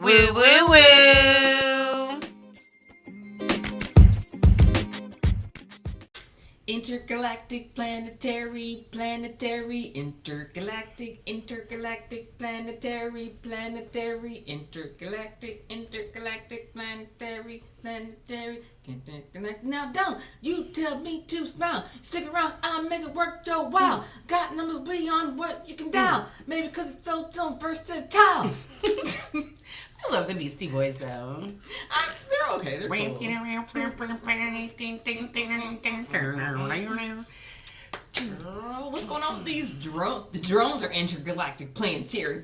Woo woo woo. Intergalactic, planetary, intergalactic, planetary, intergalactic, planetary. Now don't you tell me to smile. Stick around, I'll make it work your while. Got numbers beyond what you can dial. Maybe because it's so versatile. I love the Beastie Boys though. They're okay. They're cool. What's going on with these drones? The drones are intergalactic, planetary,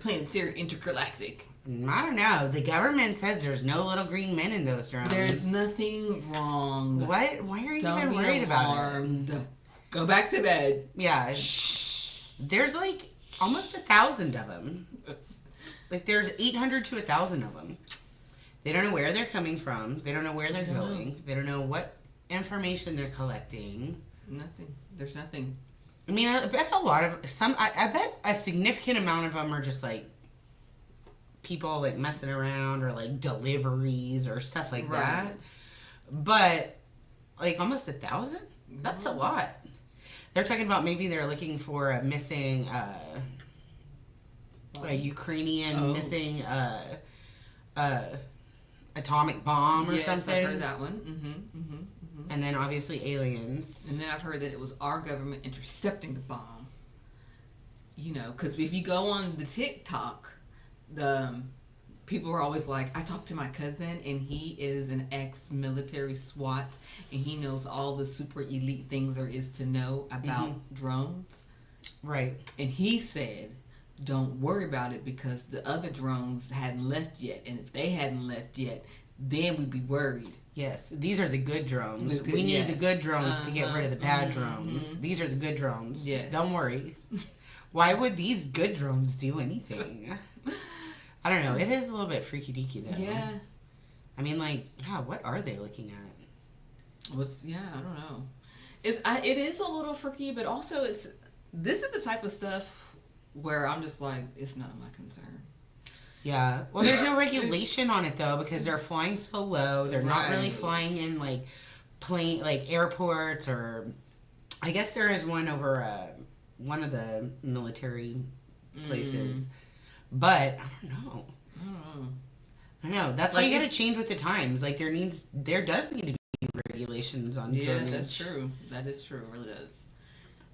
intergalactic. I don't know. The government says there's no little green men in those drones. There's nothing wrong. What? Why are you Don't even be worried alarmed. about it? Go back to bed. Yeah. Shh. There's like almost 1,000 of them. Like there's 800 to 1,000 of them. They don't know where they're coming from. They don't know where they're going. They don't know what information they're collecting. Nothing. There's nothing. I mean, I bet a lot of some. I bet a significant amount of them are just like people like messing around or like deliveries or stuff like that. But like almost 1,000. That's a lot. They're talking about maybe they're looking for a missing. A Ukrainian missing atomic bomb or something. Yes, I've heard that one. And then obviously aliens. And then I've heard that it was our government intercepting the bomb. You know, because if you go on the TikTok, the people are always like, I talked to my cousin and he is an ex-military SWAT and he knows all the super elite things there is to know about drones. Right. And he said, don't worry about it because the other drones hadn't left yet. And if they hadn't left yet, then we'd be worried. Yes, these are the good drones. We need the good drones to get rid of the bad drones. These are the good drones. Yes. Don't worry. Why would these good drones do anything? I don't know. It is a little bit freaky deaky though. Yeah. I mean, like, yeah, what are they looking at? I don't know. It is a little freaky, but also this is the type of stuff where I'm just like, it's not my concern. Yeah. Well, there's no regulation on it though because they're flying so low. They're not really flying in like airports or. I guess there is one over one of the military places, but I don't know. I know. That's why you got to change with the times. Like there does need to be regulations on drones. Yeah, that's true. That is true. It really does.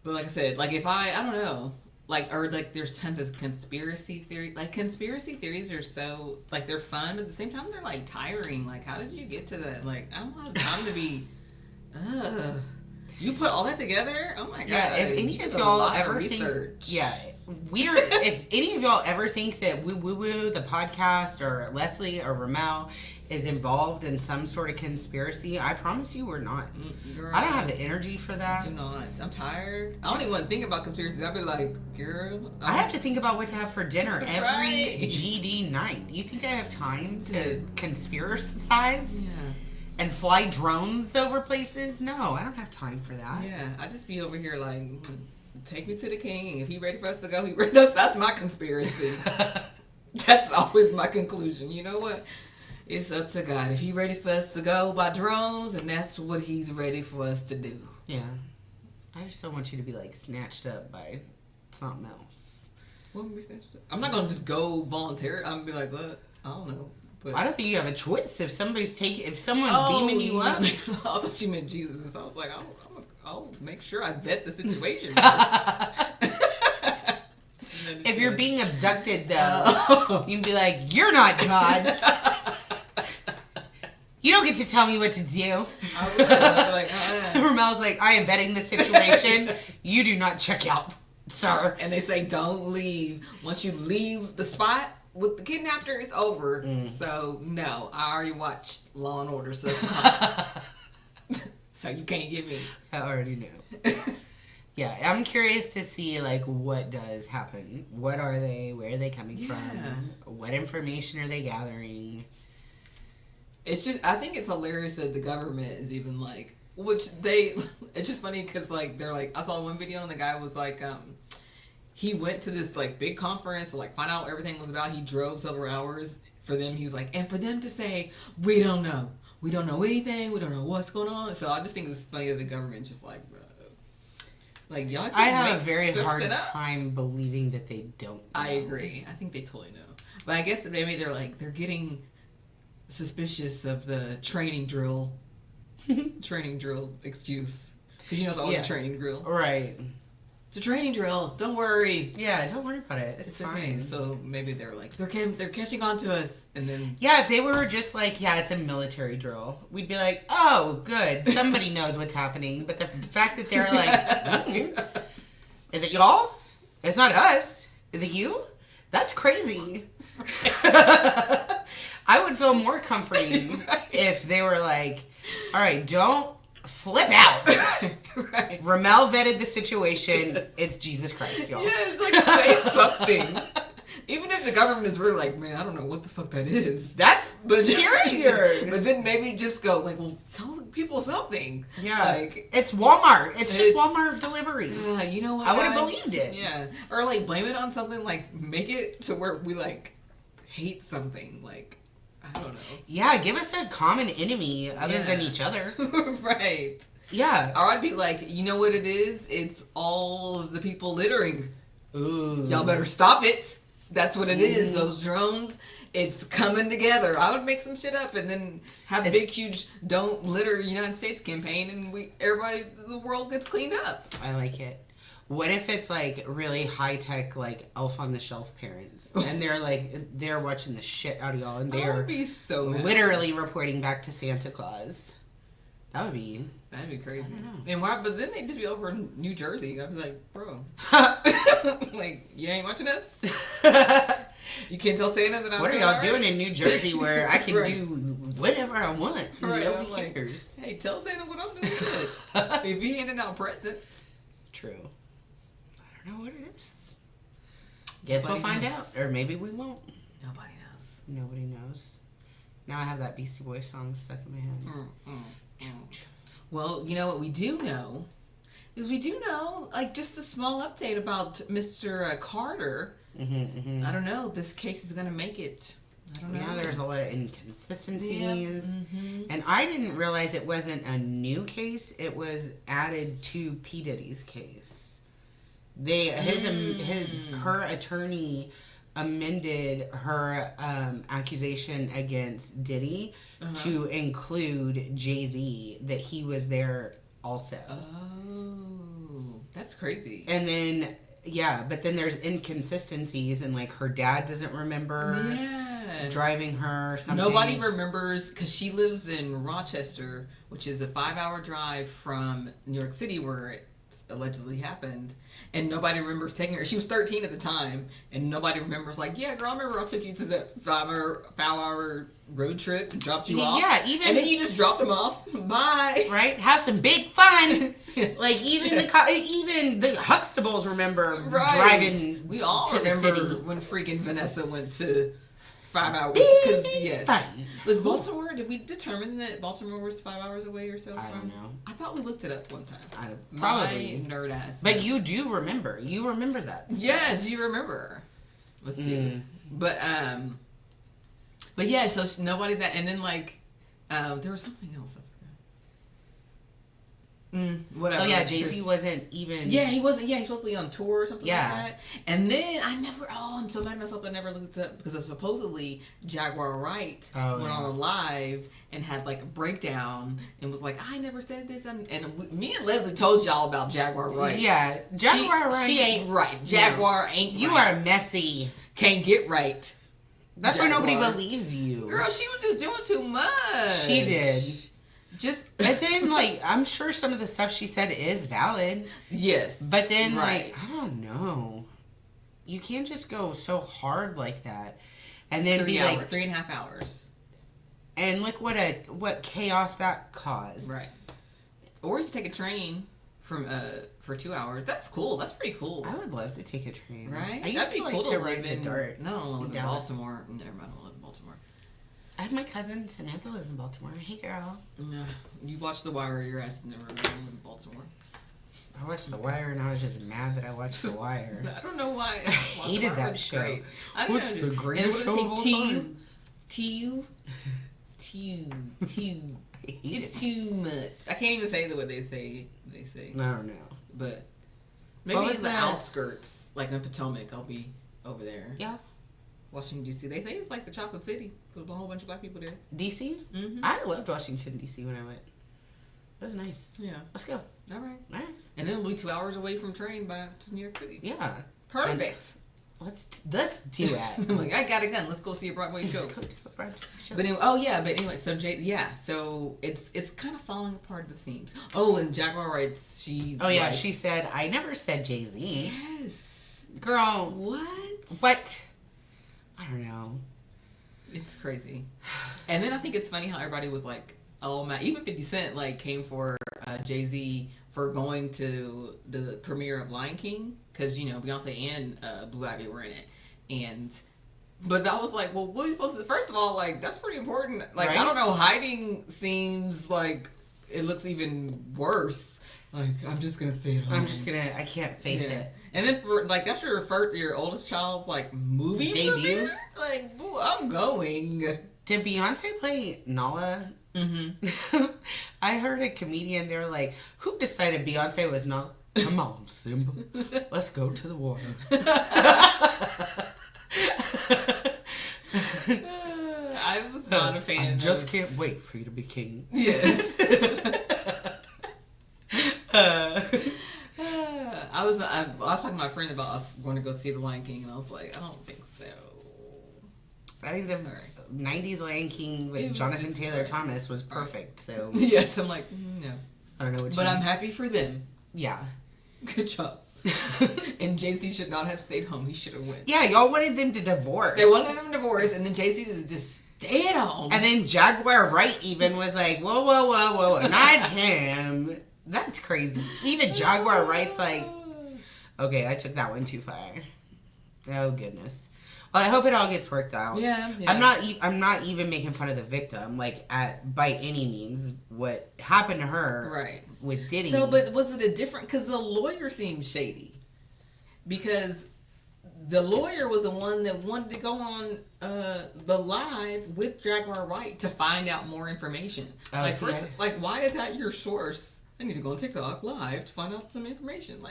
But like I said, like if I don't know. Like, or like there's tons of conspiracy theory. Like conspiracy theories are so, like they're fun, but at the same time they're like tiring. Like how did you get to that? Like I don't have time to be, you put all that together? Oh my god. Yeah, if any of y'all ever think, if any of y'all ever think that Woo Woo Woo, the podcast, or Leslie or Ramelle is involved in some sort of conspiracy, I promise you we're not. Girl, I don't have the energy for that. I do not. I'm tired. I don't even want to think about conspiracies. I'll be like, girl. I have to think about what to have for dinner every GD night. Do you think I have time to conspiracize? Yeah. And fly drones over places? No, I don't have time for that. Yeah, I just be over here like, take me to the king, and if he ready for us to go, that's my conspiracy. That's always my conclusion. You know what? It's up to God. If He ready for us to go by drones, and that's what He's ready for us to do. Yeah. I just don't want you to be like snatched up by something else. What be snatched up? I'm not gonna just go volunteer. I'm gonna be like, what? I don't know. But I don't think you have a choice if someone's beaming you up. I thought you meant Jesus. I was like, I'll make sure I vet the situation. If you're being abducted, though, you can be like, you're not God. You don't get to tell me what to do. I would. Like, Ramelle's like, I am vetting the situation. You do not check out, sir. And they say, don't leave. Once you leave the spot with the kidnapper, it's over. So, no. I already watched Law and Order several times. So, you can't get me. I already know. Yeah, I'm curious to see, like, what does happen. What are they? Where are they coming from? What information are they gathering? It's just, I think it's hilarious that the government is even like, it's just funny because, like, they're like, I saw one video and the guy was like, he went to this, like, big conference to, like, find out what everything was about. He drove several hours for them, he was like, and for them to say, we don't know anything, we don't know what's going on. So I just think it's funny that the government's just like y'all. I have a very hard time believing that they don't know. I agree. I think they totally know. But I guess that they're getting suspicious of the training drill excuse. Because it's always a training drill. Right. It's a training drill. Don't worry. Yeah, don't worry about it. It's fine. Okay. So maybe they're like, they're catching on to us. And then... Yeah, if they were just like, yeah, it's a military drill, we'd be like, oh, good. Somebody knows what's happening. But the fact that they're like, is it y'all? It's not us. Is it you? That's crazy. I would feel more comforting if they were like, all right, don't flip out. Right. Ramelle vetted the situation. It's Jesus Christ, y'all. Yeah, it's like, say something. Even if the government is really like, man, I don't know what the fuck that is. That's scarier. But then maybe just go like, well, tell people something. Yeah. Like, it's Walmart. It's just Walmart delivery. Yeah, you know what? I would have believed it. Yeah. Or like blame it on something, like make it to where we like hate something. Like, I don't know. Yeah, give us a common enemy other than each other. Right. Yeah. Or I'd be like, you know what it is? It's all of the people littering. Ooh. Y'all better stop it. That's what it is. Those drones. It's coming together. I would make some shit up and then have a big, huge "Don't Litter United States" campaign, and the world gets cleaned up. I like it. What if it's like really high tech, like Elf on the Shelf parents, and they're watching the shit out of y'all, and they're be so literally reporting back to Santa Claus. That'd be crazy. And why? But then they'd just be over in New Jersey. I'd be like, bro, like you ain't watching us. You can't tell Santa that I'm. What are y'all doing in New Jersey where I can do whatever I want? Right. Nobody cares. Hey, tell Santa what I'm doing good. If he handing out presents. True. I don't know what it is. Guess we'll find out. Or maybe we won't. Nobody knows. Nobody knows. Now I have that Beastie Boys song stuck in my head. Well, you know what we do know is like just a small update about Mr. Carter. I don't know. This case is going to make it. I don't know. Yeah, there's a lot of inconsistencies. And I didn't realize it wasn't a new case. It was added to P. Diddy's case. Her attorney amended her accusation against Diddy to include Jay-Z, that he was there also. Oh, that's crazy. And then, but then there's inconsistencies, and like her dad doesn't remember driving her or something. Nobody remembers, because she lives in Rochester, which is a 5-hour drive from New York City where it allegedly happened. And nobody remembers taking her. She was 13 at the time, and nobody remembers, like, yeah, girl, I remember I took you to that 5-hour road trip and dropped you off. Yeah, and then you just dropped them off. Bye. Right? Have some big fun. Like, even the Huxtables remember driving we all to remember the city. When freaking Vanessa went to 5 hours. Big fun. Was Baltimore, did we determine that Baltimore was 5 hours away or so? I don't know. I thought we looked it up one time. Probably. My nerd ass. But you do remember. You remember that. Yes, you remember. Let's do. But yeah, so nobody that, and then like, there was something else I forgot. Whatever. Oh yeah, Jay-Z wasn't even. Yeah, he wasn't. Yeah, he's supposed to be on tour or something like that. And then I'm so mad at myself I never looked it up, because supposedly Jaguar Wright went on live and had like a breakdown and was like, I never said this, and me and Leslie told y'all about Jaguar Wright. Yeah, Jaguar Wright. She ain't right. Jaguar ain't. You right. are messy. Can't get right. That's why nobody believes you. Girl, she was just doing too much. She did. But then, like, I'm sure some of the stuff she said is valid. Yes. But then, like, I don't know. You can't just go so hard like that. And then be like 3.5 hours. And look what chaos that caused. Right. Or you can take a train from for 2 hours. That's cool. That's pretty cool. I would love to take a train. Right? I used to like to live in Dart. No, in Baltimore. Never mind, I live in Baltimore. I have my cousin Samantha lives in Baltimore. Hey, girl. No, you watched The Wire. Your ass never lived in Baltimore. I watched The Wire, and I was just mad that I watched The Wire. I don't know why. I hated that show. Great. What's the greatest show of all time? It's too much. I can't even say the way they say. I don't know. But maybe in the outskirts, like in Potomac, I'll be over there. Yeah. Washington, D.C. They say it's like the chocolate city. There's a whole bunch of black people there. D.C.? Mm-hmm. I loved Washington, D.C. when I went. It was nice. Yeah. Let's go. All right. And then we'll be 2 hours away from train back to New York City. Yeah. Perfect. Let's do it. I'm like, I got a gun. Let's go see a Broadway show. Let's go to a Broadway show. But anyway, so so it's kind of falling apart at the seams. Oh, and Jaguar writes, she said, I never said Jay-Z. Yes. Girl. What? I don't know. It's crazy. And then I think it's funny how everybody was like, oh man, even 50 Cent like came for Jay-Z for going to the premiere of Lion King, because Beyonce and Blue Ivy were in it, but I was like, well, what are you supposed to? First of all, like that's pretty important. Like right? I don't know, hiding seems like it looks even worse. Like I'm just gonna stay at home. I can't face it. And then for like that's your oldest child's like movie debut. Like I'm going. Did Beyonce play Nala? Mm-hmm. I heard a comedian. They were like, "Who decided Beyonce was not? Come on, Simba, let's go to the water." I was not a fan. I just can't wait for you to be king. Yes. I was talking to my friend about going to go see the Lion King, and I was like, I don't think so. I think the 90s Lion King with Jonathan Taylor Thomas was perfect. So yes, I'm like, no. I don't know what. But I'm happy for them. Yeah. Good job. And Jay-Z should not have stayed home. He should have went. Yeah, y'all wanted them to divorce. They wanted them to divorce, and then Jay-Z just stay at home. And then Jaguar Wright even was like, whoa, not him. That's crazy. Even Jaguar Wright's like, okay, I took that one too far. Oh goodness. Well, I hope it all gets worked out. Yeah. I'm not even making fun of the victim, like by any means. What happened to her, right, with Diddy. So, but was it a different? Because the lawyer seemed shady. Because the lawyer was the one that wanted to go on the live with Jaguar Wright to find out more information. Why is that your source? I need to go on TikTok live to find out some information.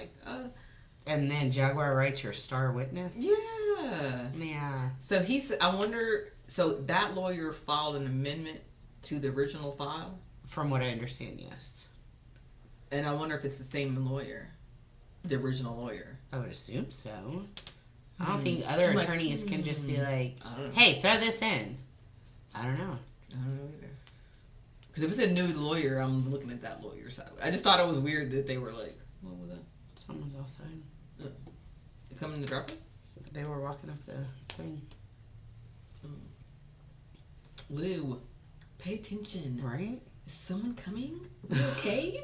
And then Jaguar Wright's your star witness? Yeah. So I wonder, so that lawyer filed an amendment to the original file? From what I understand, yes. And I wonder if it's the same lawyer, the original lawyer. I would assume so. I don't think other attorneys can just be like, hey, throw this in. I don't know. Either. Because if it's a new lawyer, I'm looking at that lawyer side. I just thought it was weird that they were like, what was that? Someone's outside. They coming to drop it? They were walking up the thing. Lou, pay attention. Right? Is someone coming? Are we okay?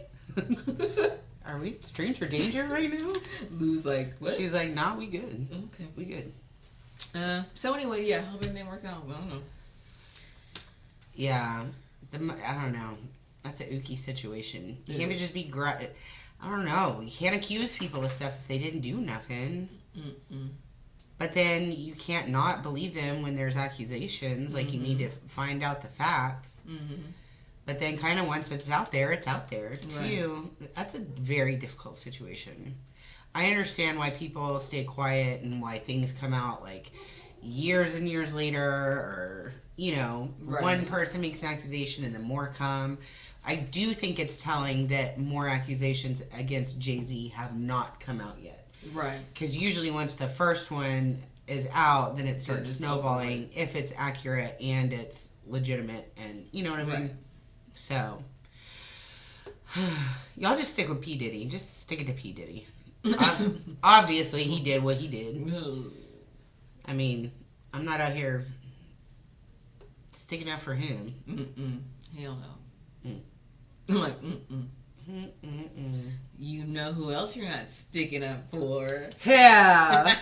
Are we stranger danger right now? Lou's like, what? She's like, nah, we good. Okay. We good. So anyway, yeah, hope everything works out. I don't know. Yeah. I don't know. That's a ooky situation. You can't just be I don't know. You can't accuse people of stuff if they didn't do nothing. Mm-mm. But then you can't not believe them when there's accusations. Like, you need to find out the facts. Mm-hmm. But then kind of once it's out there, it's out there. Too. That's a very difficult situation. I understand why people stay quiet and why things come out, like, years and years later. Or, one person makes an accusation and then more come. I do think it's telling that more accusations against Jay-Z have not come out yet. Right. Because usually once the first one is out, then it starts snowballing if it's accurate and it's legitimate, and you know what I mean? Right. So, y'all just stick with P. Diddy. Just stick it to P. Diddy. Obviously, he did what he did. I mean, I'm not out here sticking up for him. Hell no. I'm like, You know who else you're not sticking up for? Yeah.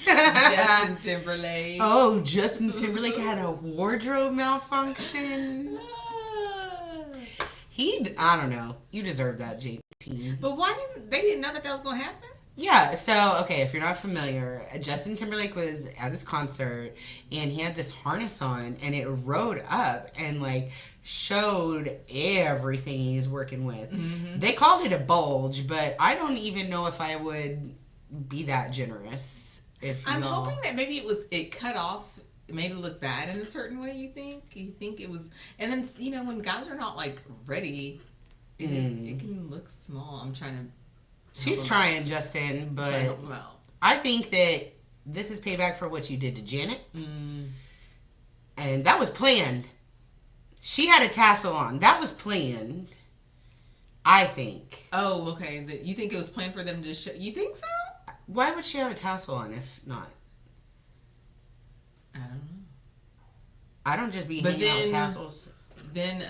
Justin Timberlake. Oh, Justin Timberlake had a wardrobe malfunction. I don't know. You deserve that, JT. But they didn't know that was going to happen? Yeah, so, okay, if you're not familiar, Justin Timberlake was at his concert, and he had this harness on, and it rode up and, like, showed everything he's working with. Mm-hmm. They called it a bulge, but I don't even know if I would be that generous. I'm hoping that maybe it cut off, it made it look bad in a certain way, you think it was, and then, you know, when guys are not, like, ready, it can look small. I'm trying to... She's trying, Justin, but I think that this is payback for what you did to Janet. And that was planned. She had a tassel on. That was planned. I think. Oh, okay. You think it was planned for them to show? You think so? Why would she have a tassel on if not? I don't know. I don't just be hanging out with tassels. Then,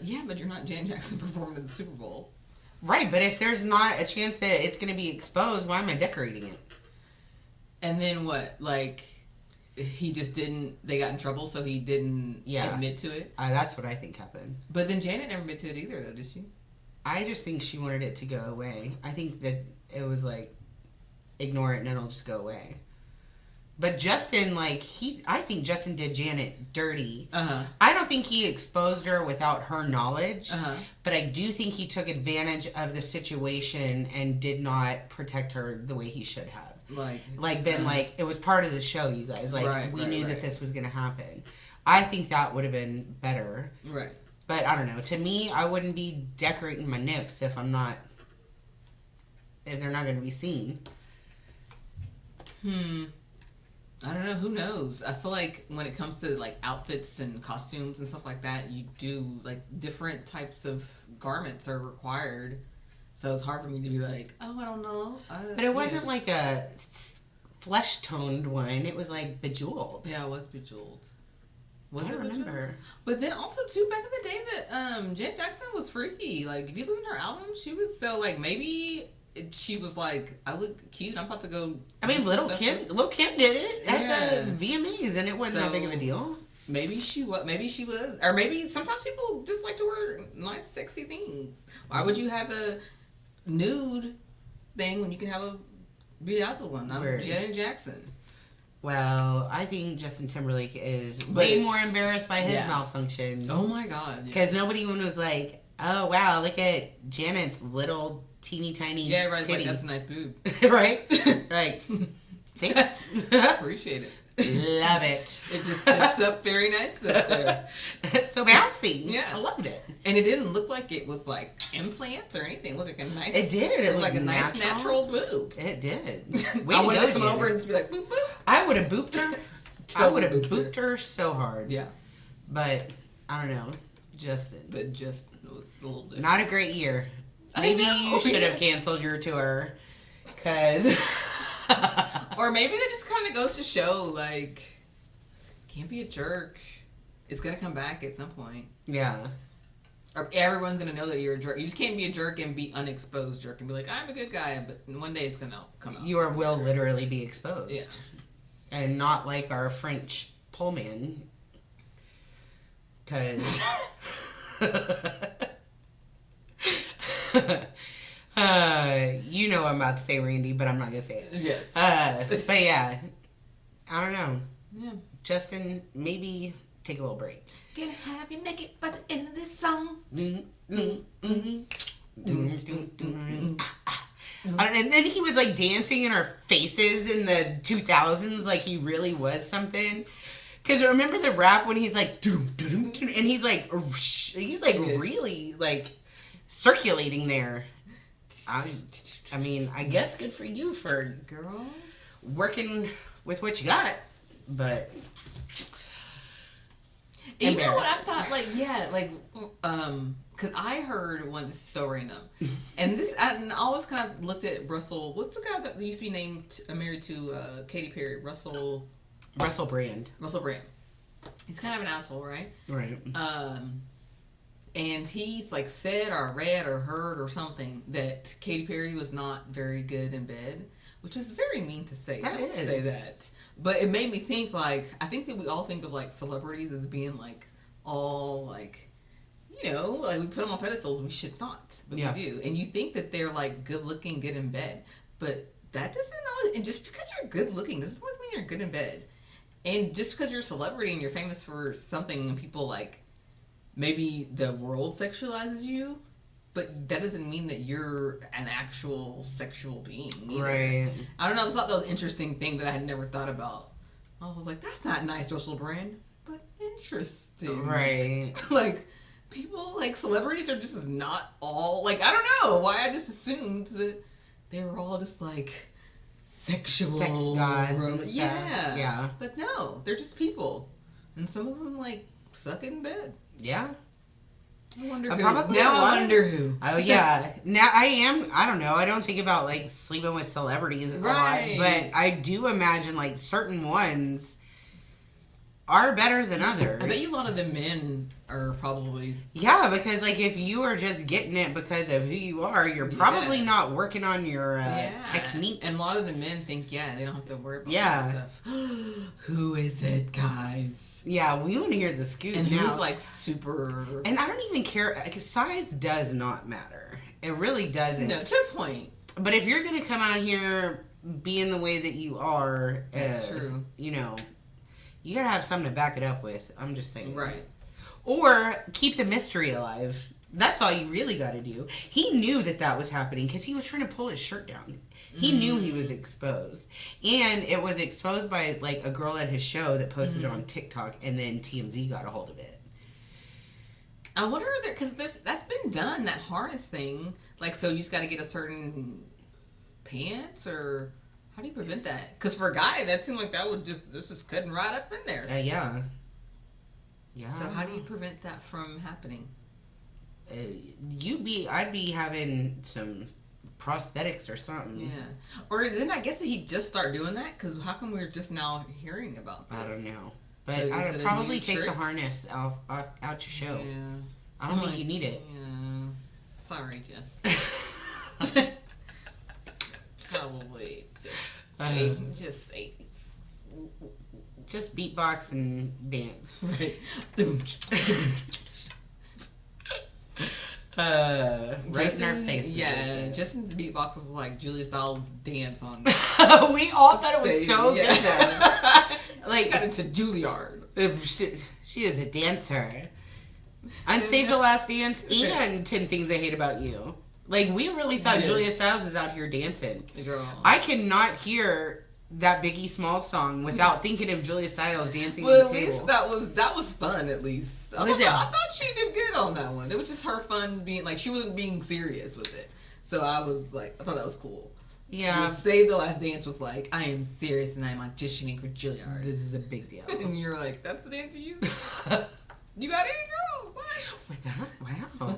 yeah, but you're not Janet Jackson performing at the Super Bowl. Right, but if there's not a chance that it's going to be exposed, why am I decorating it? And then what? Like, he just didn't... They got in trouble, so he didn't admit to it? That's what I think happened. But then Janet never admitted to it either, though, did she? I just think she wanted it to go away. I think that it was like, ignore it and it'll just go away. But Justin, like, I think Justin did Janet dirty. I don't think he exposed her without her knowledge. But I do think he took advantage of the situation and did not protect her the way he should have. Like it was part of the show, you guys. Like, we knew that this was going to happen. I think that would have been better. Right. But I don't know. To me, I wouldn't be decorating my nips if they're not going to be seen. I don't know. Who knows? I feel like when it comes to, like, outfits and costumes and stuff like that, you do, like, different types of garments are required. So it's hard for me to be like, oh, I don't know. But it wasn't like a flesh-toned one. It was, like, bejeweled. Yeah, it was bejeweled. I don't remember. But then also, too, back in the day that Janet Jackson was freaky. Like, if you listen to her album, she was so, like, maybe... She was like, I look cute. I'm about to go. I mean, Lil Kim did it at the VMAs, and it wasn't that big of a deal. Maybe she was. Maybe she was. Or maybe sometimes people just like to wear nice, sexy things. Why would you have a nude thing when you can have a bedazzled one? I'm Janet Jackson. Well, I think Justin Timberlake is way more embarrassed by his malfunction. Oh my God! Because nobody even was like, "Oh wow, look at Janet's little." Teeny tiny right, titty. Like, that's a nice boob. Right? Like, thanks. Appreciate it. Love it. It just sits up very nice up there. It's so bouncy. Yeah. I loved it. And it didn't look like it was like implants or anything. It looked like a nice... It did. It looked like a nice natural boob. It did. I would have come over and just be like, boop, boop. I would have booped her. I would have booped her so hard. Yeah. But, I don't know. Justin. But Justin was a little different. Not a great year. Maybe you should have canceled your tour, because... Or maybe that just kind of goes to show, like, can't be a jerk. It's going to come back at some point. Yeah. Or everyone's going to know that you're a jerk. You just can't be a jerk and be unexposed jerk and be like, I'm a good guy, but one day it's going to come out. You will literally be exposed. Yeah. And not like our French pole man. Because... you know I'm about to say Randy, but I'm not gonna say it. Yes. But yeah, I don't know. Yeah. Justin, maybe take a little break. Gonna have you naked by the end of this song. And then he was like dancing in our faces in the 2000s, like he really was something. Because remember the rap when he's like, and he's like really like circulating there. I mean, I guess good for you for girl working with what you got, but you know what I thought? Like, yeah, like, because I heard one. This is so random, and this I always kind of looked at Russell. What's the guy that used to be married to Katy Perry? Russell Brand. Russell Brand. He's kind of an asshole, right? Right. And he's like said or read or heard or something that Katy Perry was not very good in bed, which is very mean to say. Don't say that. But it made me think, like, I think that we all think of like celebrities as being like all like, you know, like we put them on pedestals. We should not, but we do. And you think that they're like good looking, good in bed, but that doesn't always, and just because you're good looking doesn't always mean you're good in bed. And just because you're a celebrity and you're famous for something and people like, maybe the world sexualizes you, but that doesn't mean that you're an actual sexual being either. Right. I don't know, I just thought that was an interesting thing that I had never thought about. I was like, that's not nice, Russell Brand, but interesting. Right. Like, people, like, celebrities are just not all, like, I don't know why I just assumed that they were all just, like, sexual. Sex gods and stuff. Yeah. Yeah. But no, they're just people. And some of them, like, suck in bed. Yeah. I wonder who. Probably Now a lot I wonder who. Oh, yeah. Now, I don't know. I don't think about, like, sleeping with celebrities a lot. But I do imagine, like, certain ones are better than others. I bet you a lot of the men are probably... Yeah, because, like, if you are just getting it because of who you are, you're probably not working on your technique. And a lot of the men think, they don't have to worry about that stuff. Who is it, guys? Yeah, we want to hear the scoop and now. who's, like, super... And I don't even care, because size does not matter. It really doesn't. No, to a point. But if you're going to come out here being the way that you are... That's true. You know, you got to have something to back it up with. I'm just saying. Right. Or keep the mystery alive. That's all you really got to do. He knew that was happening because he was trying to pull his shirt down. He knew he was exposed. And it was exposed by, like, a girl at his show that posted it on TikTok, and then TMZ got a hold of it. I wonder, because that's been done, that harness thing. Like, so you just got to get a certain pants, or how do you prevent that? Because for a guy, that seemed like that would just cutting right up in there. Yeah. Yeah. So how do you prevent that from happening? I'd be having some prosthetics or something. Yeah. Or then I guess that he'd just start doing that, because how come we're just now hearing about this? I don't know. But So I would is it a probably new take trick? the harness out your show. Yeah. I don't think you need it. Yeah. Sorry, Jess. Probably just 80s. Just beatbox and dance. Right. Right in our face. Yeah, Justin's beatbox was like Julia Stiles' dance on. We all thought it was so good though. Like, she got into Juilliard. She is a dancer. On Save the Last Dance and 10 Things I Hate About You. Like, we really thought Julia Stiles is out here dancing. Girl. I cannot hear that Biggie Smalls song without thinking of Julia Stiles dancing Well, on the at least table. that was fun. At least I thought she did good on that one. It was just her fun being like, she wasn't being serious with it. So I thought that was cool. Yeah. Save the Last Dance was like, I am serious and I'm auditioning for Juilliard. This is a big deal. And you're like, that's the dance you use? You got it, girl. What? With that? Wow.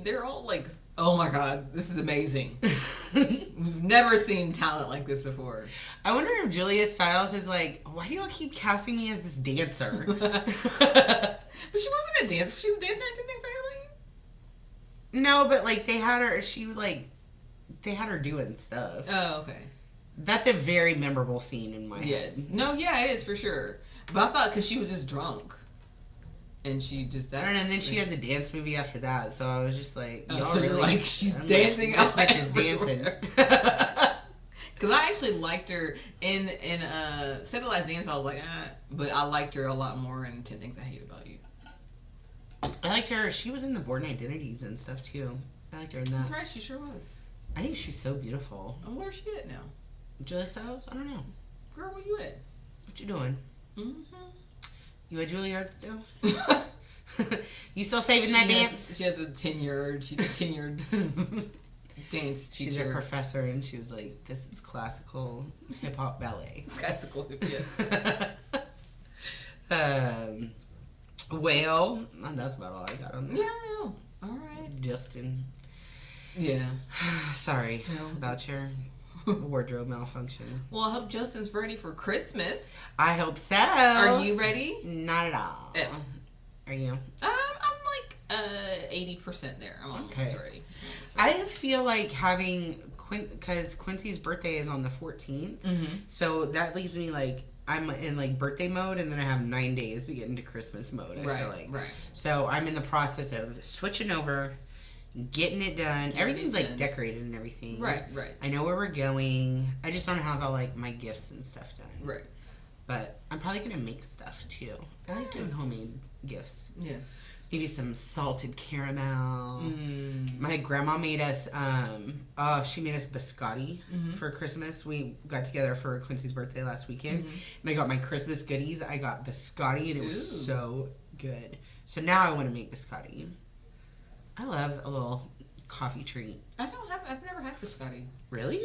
They're all like, oh my god, this is amazing. We've never seen talent like this before. I wonder if Julia Stiles is like, why do y'all keep casting me as this dancer? But she wasn't a dancer. She was a dancer in 10 Things I Hate About You? No, but like they had her doing stuff. Oh, okay. That's a very memorable scene in my head. No, yeah, it is for sure. But I thought because she was just drunk. And she just... I don't know, and then she had the dance movie after that, so I was just like, y'all so really... like, she's dancing. This bitch is dancing. Because I actually liked her in Save the Last Dance, I was like, but I liked her a lot more in 10 Things I Hate About You. I liked her. She was in the Born Identities and stuff, too. I liked her in that. That's right, she sure was. I think she's so beautiful. And where's she at now? Julia Stiles? I don't know. Girl, where you at? What you doing? Mm-hmm. You at Juilliard still? You still saving that dance? She has a tenured dance teacher. She's a professor, and she was like, this is classical hip-hop ballet. Classical hip, yes. Well, that's about all I got on that. Yeah, all right. Justin. Yeah. Sorry about your wardrobe malfunction. Well, I hope Justin's ready for Christmas. I hope so. Are you ready? Not at all. Are you? I'm like 80% there. I'm almost ready. I feel like having because Quincy's birthday is on the 14th, so that leaves me like I'm in like birthday mode, and then I have 9 days to get into Christmas mode. I feel like right. So I'm in the process of switching over, getting it done. Everything's like decorated and everything. Right. I know where we're going. I just don't have all like my gifts and stuff done. Right. But I'm probably gonna make stuff too. I like doing homemade gifts. Yes. Maybe some salted caramel. My grandma made us, she made us biscotti for Christmas. We got together for Quincy's birthday last weekend. And I got my Christmas goodies. I got biscotti, and it was so good. So now I want to make biscotti. I love a little coffee treat. I've never had biscotti. Really?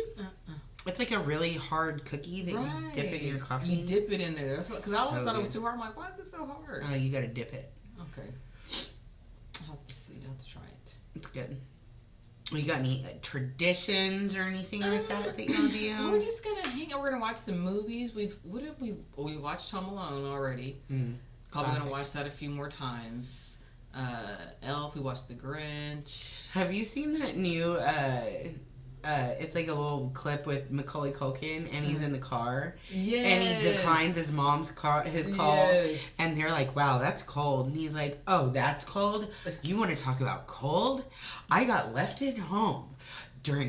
It's like a really hard cookie that you dip in your coffee. You dip it in there. Because I always thought it was too hard. I'm like, why is it so hard? Oh, you gotta dip it. Okay. I'll have to see. I'll have to try it. It's good. You got any traditions or anything like that you want to do? We're just gonna hang out. We're gonna watch some movies. We watched Home Alone already. Probably gonna watch that a few more times. Elf. We watched The Grinch. Have you seen that new? It's like a little clip with Macaulay Culkin, and he's in the car. Yes. And he declines his mom's call, and they're like, "Wow, that's cold." And he's like, "Oh, that's cold? You want to talk about cold? I got left at home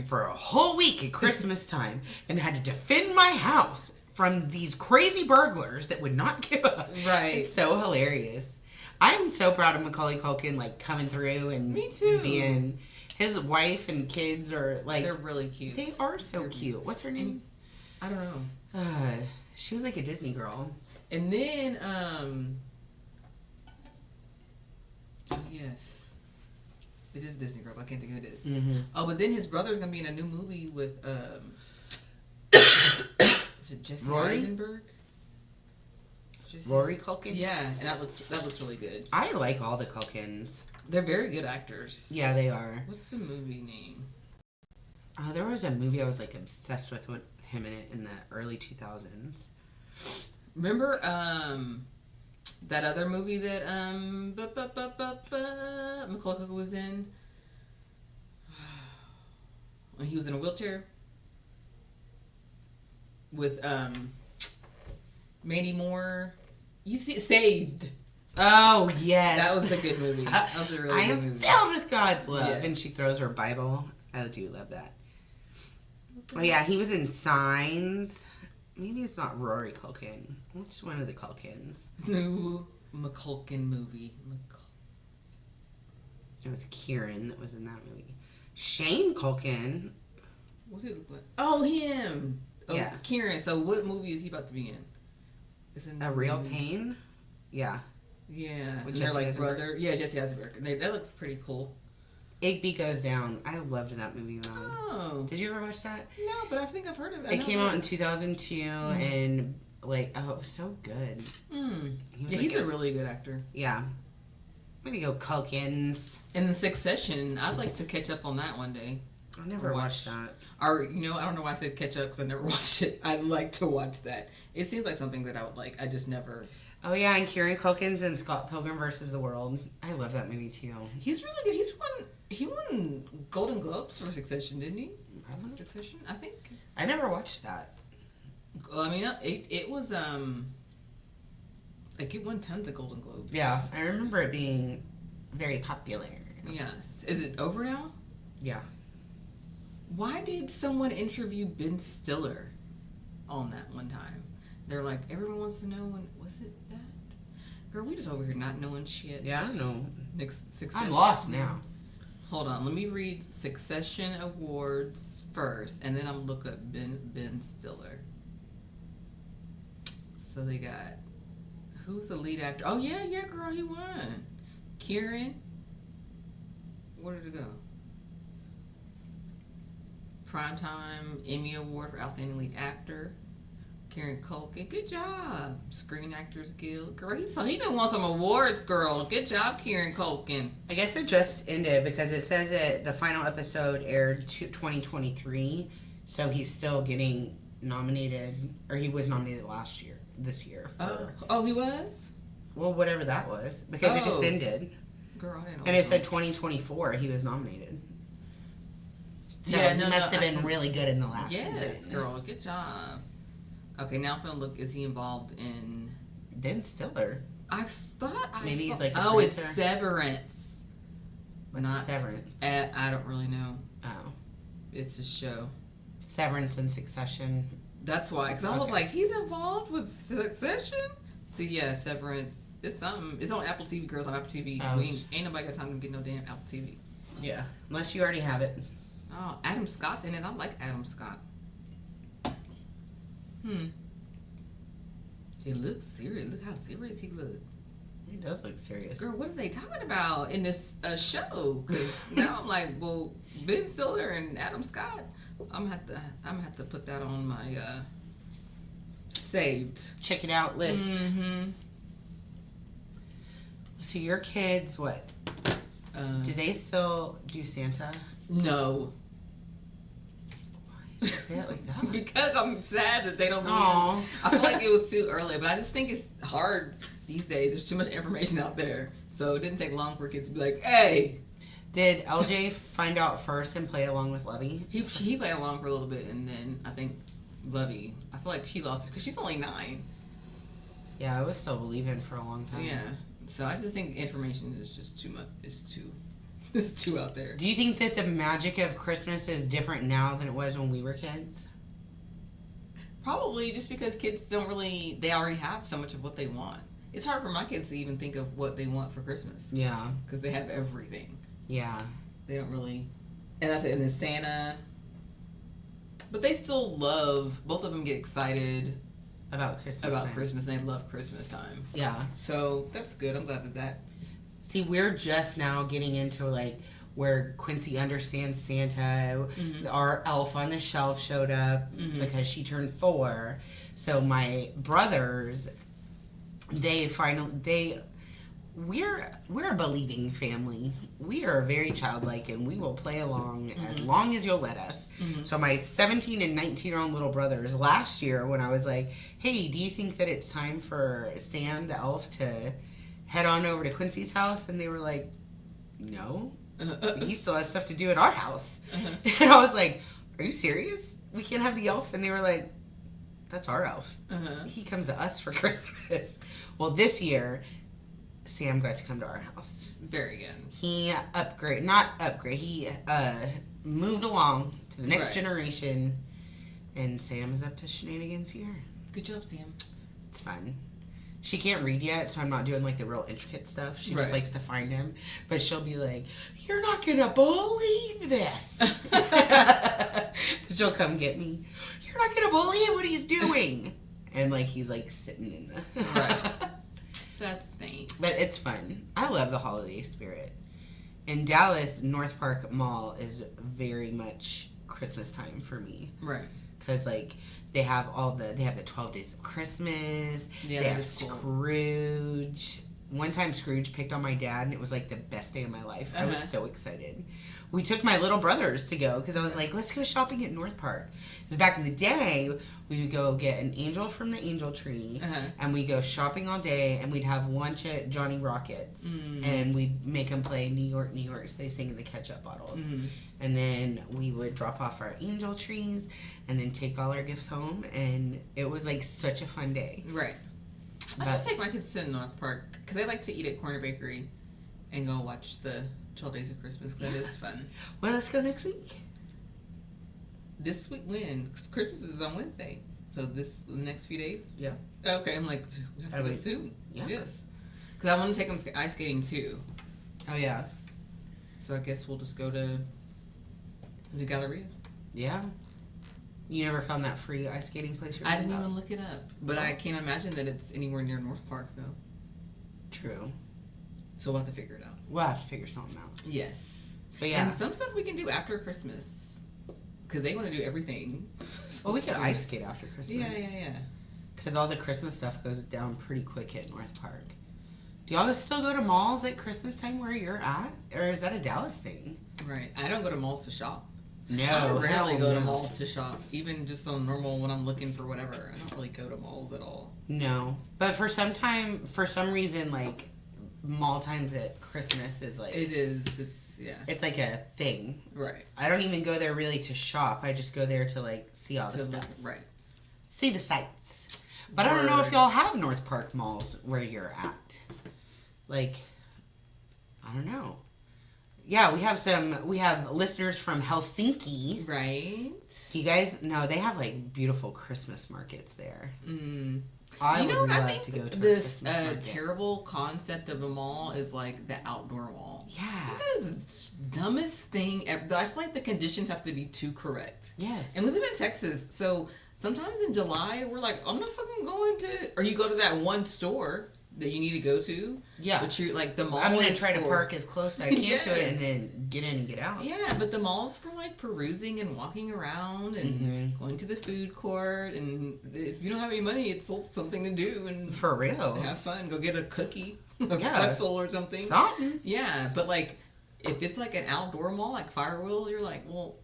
for a whole week at Christmastime, and had to defend my house from these crazy burglars that would not give up." Right. It's so hilarious. I'm so proud of Macaulay Culkin, like coming through and me too. Being. His wife and kids are like... They're really cute. They are so cute. What's her name? I don't know. She was like a Disney girl. And then, oh, yes. It is Disney girl, but I can't think of who it is. Oh, but then his brother's going to be in a new movie with, is it Jesse Eisenberg? Rory Culkin? Yeah, and that looks really good. I like all the Culkins. They're very good actors. Yeah, they are. What's the movie name? There was a movie I was like obsessed with him in it in the early 2000s. Remember that other movie that Macaulay Culkin was in? When he was in a wheelchair? With Mandy Moore. You see Saved. Oh, yes. That was a good movie. That was a really good movie. I am filled with God's love. Yes. And she throws her Bible. I do love that. Oh, yeah. He was in Signs. Maybe it's not Rory Culkin. Which one of the Culkins? New McCulkin movie. It was Kieran that was in that movie. Shane Culkin. What's it? Oh, him. Oh, yeah. Kieran. So what movie is he about to be in? Is it A Real Pain? Yeah. Yeah. With they're Jesse like Eisenberg? brother. Yeah, Jesse Eisenberg. That looks pretty cool. Igby Goes Down. I loved that movie. Oh. Did you ever watch that? No, but I think I've heard of it. It came out in 2002, and like, oh, it was so good. He's a really good actor. Yeah. I'm gonna go Culkins. And the Succession, I'd like to catch up on that one day. I never watched that. Or, I don't know why I said catch up because I never watched it. I'd like to watch that. It seems like something that I would like. I just never... Oh, yeah, and Kieran Culkin's in Scott Pilgrim vs. the World. I love that movie, too. He's really good. He won Golden Globes for Succession, didn't he? Succession, I think. I never watched that. I mean, it was, like, it won tons of Golden Globes. Yeah, I remember it being very popular. Yes. Is it over now? Yeah. Why did someone interview Ben Stiller on that one time? They're like, everyone wants to know when... Was it that? Girl, we just over here not knowing shit. Yeah, I know. Succession. I'm lost now. Hold on. Let me read Succession Awards first, and then I'm look up Ben Stiller. So they got... Who's the lead actor? Oh, yeah, girl, he won. Kieran. Where did it go? Primetime Emmy Award for Outstanding Lead Actor. Kieran Culkin. Good job. Screen Actors Guild. Girl, he done won some awards, girl. Good job, Kieran Culkin. I guess it just ended because it says that the final episode aired 2023, so he's still getting nominated, or he was nominated this year. Oh, he was? Well, whatever that was, because it just ended. Girl, I didn't know. And it said 2024 he was nominated. So yeah, he must have been really good in the last season. Yes, girl. Good job. Okay, now I'm going to look. Is he involved in... Ben Stiller. I thought I Maybe saw... he's like a it's producer. Severance. What's Not Severance? I don't really know. Oh. It's a show. Severance and Succession. That's why. Because I was like, he's involved with Succession? So yeah, Severance. It's something. It's on Apple TV, girls on Apple TV. Oh. Ain't nobody got time to get no damn Apple TV. Yeah. Unless you already have it. Oh, Adam Scott's in it. I like Adam Scott. He looks serious. Look how serious he looks. He does look serious. Girl, what are they talking about in this show? Because now I'm like, well, Ben Stiller and Adam Scott. I'm gonna have to put that on my saved. Check it out list. Mm-hmm. So your kids, what? Do they still do Santa? No. Why did you say it like that? Because I'm sad that they don't believe. Aww. I feel like it was too early, but I just think it's hard these days. There's too much information out there. So it didn't take long for kids to be like, hey. Did LJ find out first and play along with Lovey? He played along for a little bit, and then I think Lovey, I feel like she lost it because she's only 9. Yeah, I was still believing for a long time. Yeah. So I just think information is just too much. It's too out there. Do you think that the magic of Christmas is different now than it was when we were kids? Probably just because kids they already have so much of what they want. It's hard for my kids to even think of what they want for Christmas. Yeah. Because they have everything. Yeah. They don't really. And that's it. And then Santa. But they still love, both of them get excited About Christmas. about Christmas. And they love Christmas time. Yeah. So that's good. I'm glad that. See, we're just now getting into like where Quincy understands Santa. Mm-hmm. Our elf on the shelf showed up because she turned 4. So my brothers, we're a believing family. We are very childlike and we will play along as long as you'll let us. So my 17 and 19-year-old little brothers, last year when I was like, hey, do you think that it's time for Sam the elf to head on over to Quincy's house? And they were like, no. He still has stuff to do at our house. And I was like, are you serious? We can't have the elf? And they were like, that's our elf. He comes to us for Christmas. Well, this year, Sam got to come to our house. Very good. He he moved along to the next generation, and Sam is up to shenanigans here. Good job, Sam. It's fun. She can't read yet, so I'm not doing like the real intricate stuff. She just likes to find him. But she'll be like, you're not going to believe this. She'll come get me. You're not going to believe what he's doing. And like he's like sitting in the... Right. That's nice. But it's fun. I love the holiday spirit. In Dallas, North Park Mall is very much Christmas time for me. Right. Because like they have the 12 Days of Christmas. Yeah, they have Scrooge. One time Scrooge picked on my dad and it was like the best day of my life. I was so excited. We took my little brothers to go because I was like, let's go shopping at North Park. Because back in the day, we would go get an angel from the angel tree and we'd go shopping all day and we'd have lunch at Johnny Rockets and we'd make them play New York, New York, so they sing in the ketchup bottles. And then we would drop off our angel trees and then take all our gifts home, and it was like such a fun day. Right. I should take my kids to North Park because they like to eat at Corner Bakery and go watch the 12 Days of Christmas. That is fun. Well, let's go next week. This week when? 'Cause Christmas is on Wednesday. So the next few days? Yeah. Okay, I'm like, we have to go soon. Yeah. Yes. Because I want to take them ice skating too. Oh, yeah. So I guess we'll just go to the Galleria. Yeah. You never found that free ice skating place you're I didn't even look it up. But I can't imagine that it's anywhere near North Park, though. True. So we'll have to figure it out. We'll have to figure something out. Yes. But yeah. And some stuff we can do after Christmas. Because they want to do everything. Well, we could ice skate after Christmas. Yeah. Because all the Christmas stuff goes down pretty quick at North Park. Do y'all still go to malls at Christmas time where you're at? Or is that a Dallas thing? Right. I don't go to malls to shop. No. I rarely go to malls to shop. Even just on normal when I'm looking for whatever. I don't really go to malls at all. No. But for some reason, like, mall times at Christmas is like... It is. It's like a thing. Right. I don't even go there really to shop. I just go there to, like, see all the stuff. Right. See the sights. But I don't know if y'all have North Park malls where you're at. Like, I don't know. yeah, we have listeners from Helsinki. Right. Do you guys know they have like beautiful Christmas markets there? Mm. I would love I think to go to this a Christmas market. terrible concept of a mall is like the outdoor mall. Yeah. I think that is the dumbest thing ever. I feel like the conditions have to be too correct. Yes. And we live in Texas, so sometimes in July we're like, I'm not fucking going to. Or you go to that one store that you need to go to. Yeah. But you're like the mall. I'm gonna is try for, to park as close as I can Yes. to it and then get in and get out. Yeah, but the mall's for like perusing and walking around and going to the food court, and if you don't have any money, it's something to do and For real. have fun. Go get a cookie, a Yeah. pretzel or something. Something. Yeah, but like if it's like an outdoor mall like Firewheel, you're like, well,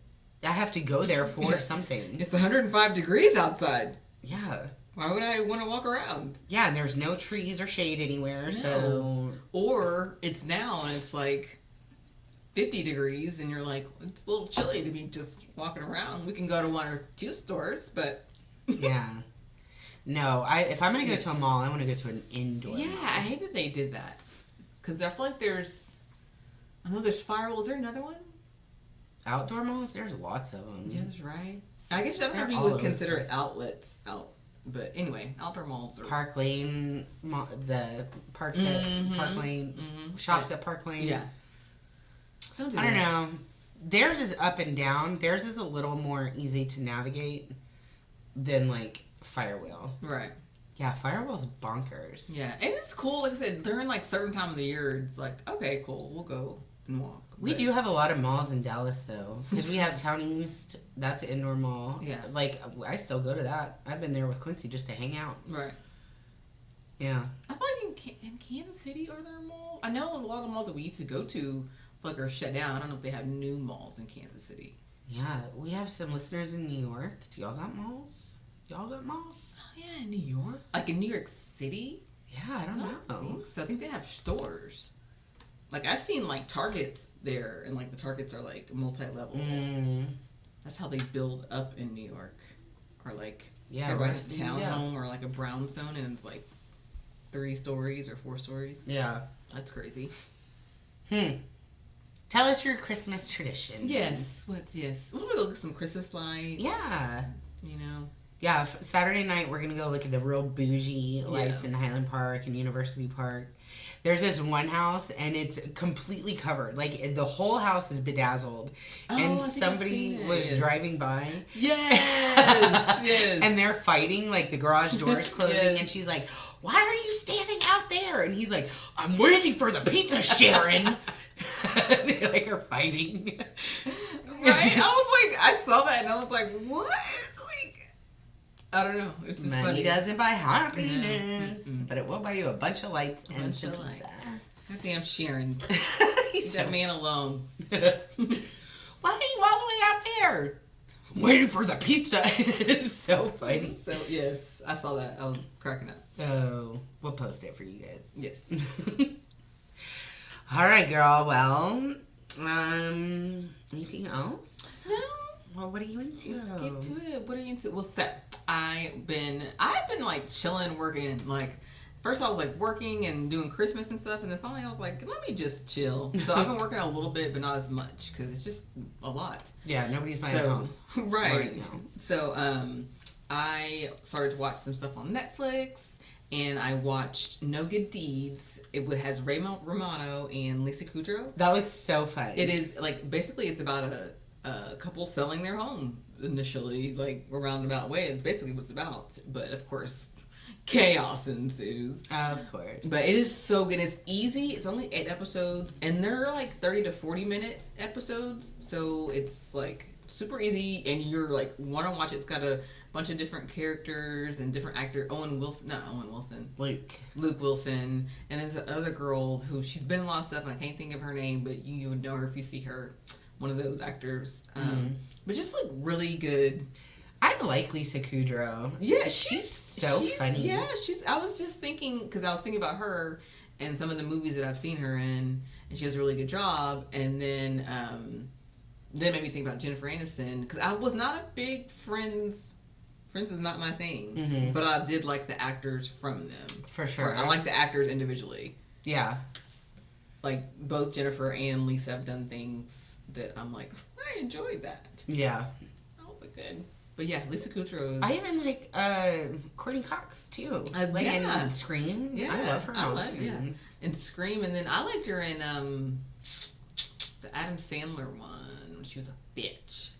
I have to go there for something. it's 105 degrees outside. Yeah. Why would I want to walk around? Yeah, and there's no trees or shade anywhere, so... Or it's now and it's like 50 degrees and you're like, it's a little chilly to be just walking around. We can go to one or two stores, but... Yeah. No, if I'm going to go to a mall, I want to go to an indoor Yeah, mall. I hate that they did that. Because I feel like I know there's Firewheel. Is there another one? Outdoor malls? There's lots of them. Yeah, that's right. I guess I don't know if They're you all would over the consider place. outlets out. But anyway, outdoor malls are... Park Lane, the Park Lane, shops at Park Lane. Yeah. Don't do I don't that. know. Theirs is up and down. Theirs is a little more easy to navigate than, like, Firewheel. Right. Yeah, Firewheel's bonkers. Yeah, and it's cool. Like I said, during like certain time of the year, it's like, okay, cool, we'll go and walk. We But- do have a lot of malls in Dallas, though. Because we have Town East. That's an indoor mall. Yeah. Like, I still go to that. I've been there with Quincy just to hang out. Right. Yeah. I feel like in Kansas City, are there malls? I know a lot of malls that we used to go to like are shut down. I don't know if they have new malls in Kansas City. Yeah. We have some listeners in New York. Do y'all got malls? Y'all got malls? Oh yeah, in New York, like in New York City. Yeah, I don't know. I think so. I think they have stores. Like I've seen like Targets there, and like the Targets are like multi-level. That's how they build up in New York, or like Yeah, everybody right. has a townhome or like a brownstone, and it's like 3 stories or 4 stories. Yeah. That's crazy. Tell us your Christmas tradition. Yes. Yes. We'll go get some Christmas lights. Yeah. You know. Yeah, Saturday night we're going to go look at the real bougie lights in Highland Park and University Park. There's this one house and it's completely covered. Like the whole house is bedazzled. And I think I've somebody seen it. was driving by. Yes. Yes. And they're fighting, like the garage door is closing Yes. and she's like, "Why are you standing out there?" And he's like, "I'm waiting for the pizza, Sharon." They like are fighting. Right? I was like, I saw that and I was like, what? Like, I don't know. It's just Money funny. doesn't buy happiness, No. but it will buy you a bunch of lights and Bunch some of pizza. Goddamn Sharon. He's Leave that man alone. Why are you all the way out there? I'm waiting for the pizza. It's so funny. So, yes, I saw that. I was cracking up. Oh, we'll post it for you guys. Yes. All right, girl. Well, anything else? No. Well, what are you into? Let's get to it. What are you into? Well, so I've been like chilling, working. Like first I was like working and doing Christmas and stuff, and then finally I was like, let me just chill. So I've been working a little bit, but not as much because it's just a lot. Yeah, nobody's buying a house. Right. now. So I started to watch some stuff on Netflix. And I watched No Good Deeds. It has Ramelle Romano and Lisa Kudrow. That looks so fun. It is like basically it's about a couple selling their home initially, like a roundabout way. It's basically what it's about. But of course, chaos ensues. Of course. But it is so good. It's easy. It's only 8 episodes, and they're like 30 to 40 minute episodes. So it's like super easy, and you're like want to watch it. It's got a bunch of different characters and different actors. Luke Wilson, and there's another girl who she's been in a lot of stuff, and I can't think of her name, but you would know her if you see her. One of those actors, but just like really good. I like Lisa Kudrow. Yeah, she's so funny. Yeah, I was just thinking because I was thinking about her and some of the movies that I've seen her in, and she does a really good job. And then made me think about Jennifer Aniston because I was not a big Friends. Friends was not my thing, but I did like the actors from them. For sure. I like the actors individually. Yeah. like both Jennifer and Lisa have done things that I'm like, I enjoyed that. Yeah. That was good. But yeah, Lisa Kudrow. I even like Courtney Cox too. Like in Scream. Yeah, I love her in Scream. Yeah. In Scream, and then I liked her in the Adam Sandler one when she was a bitch.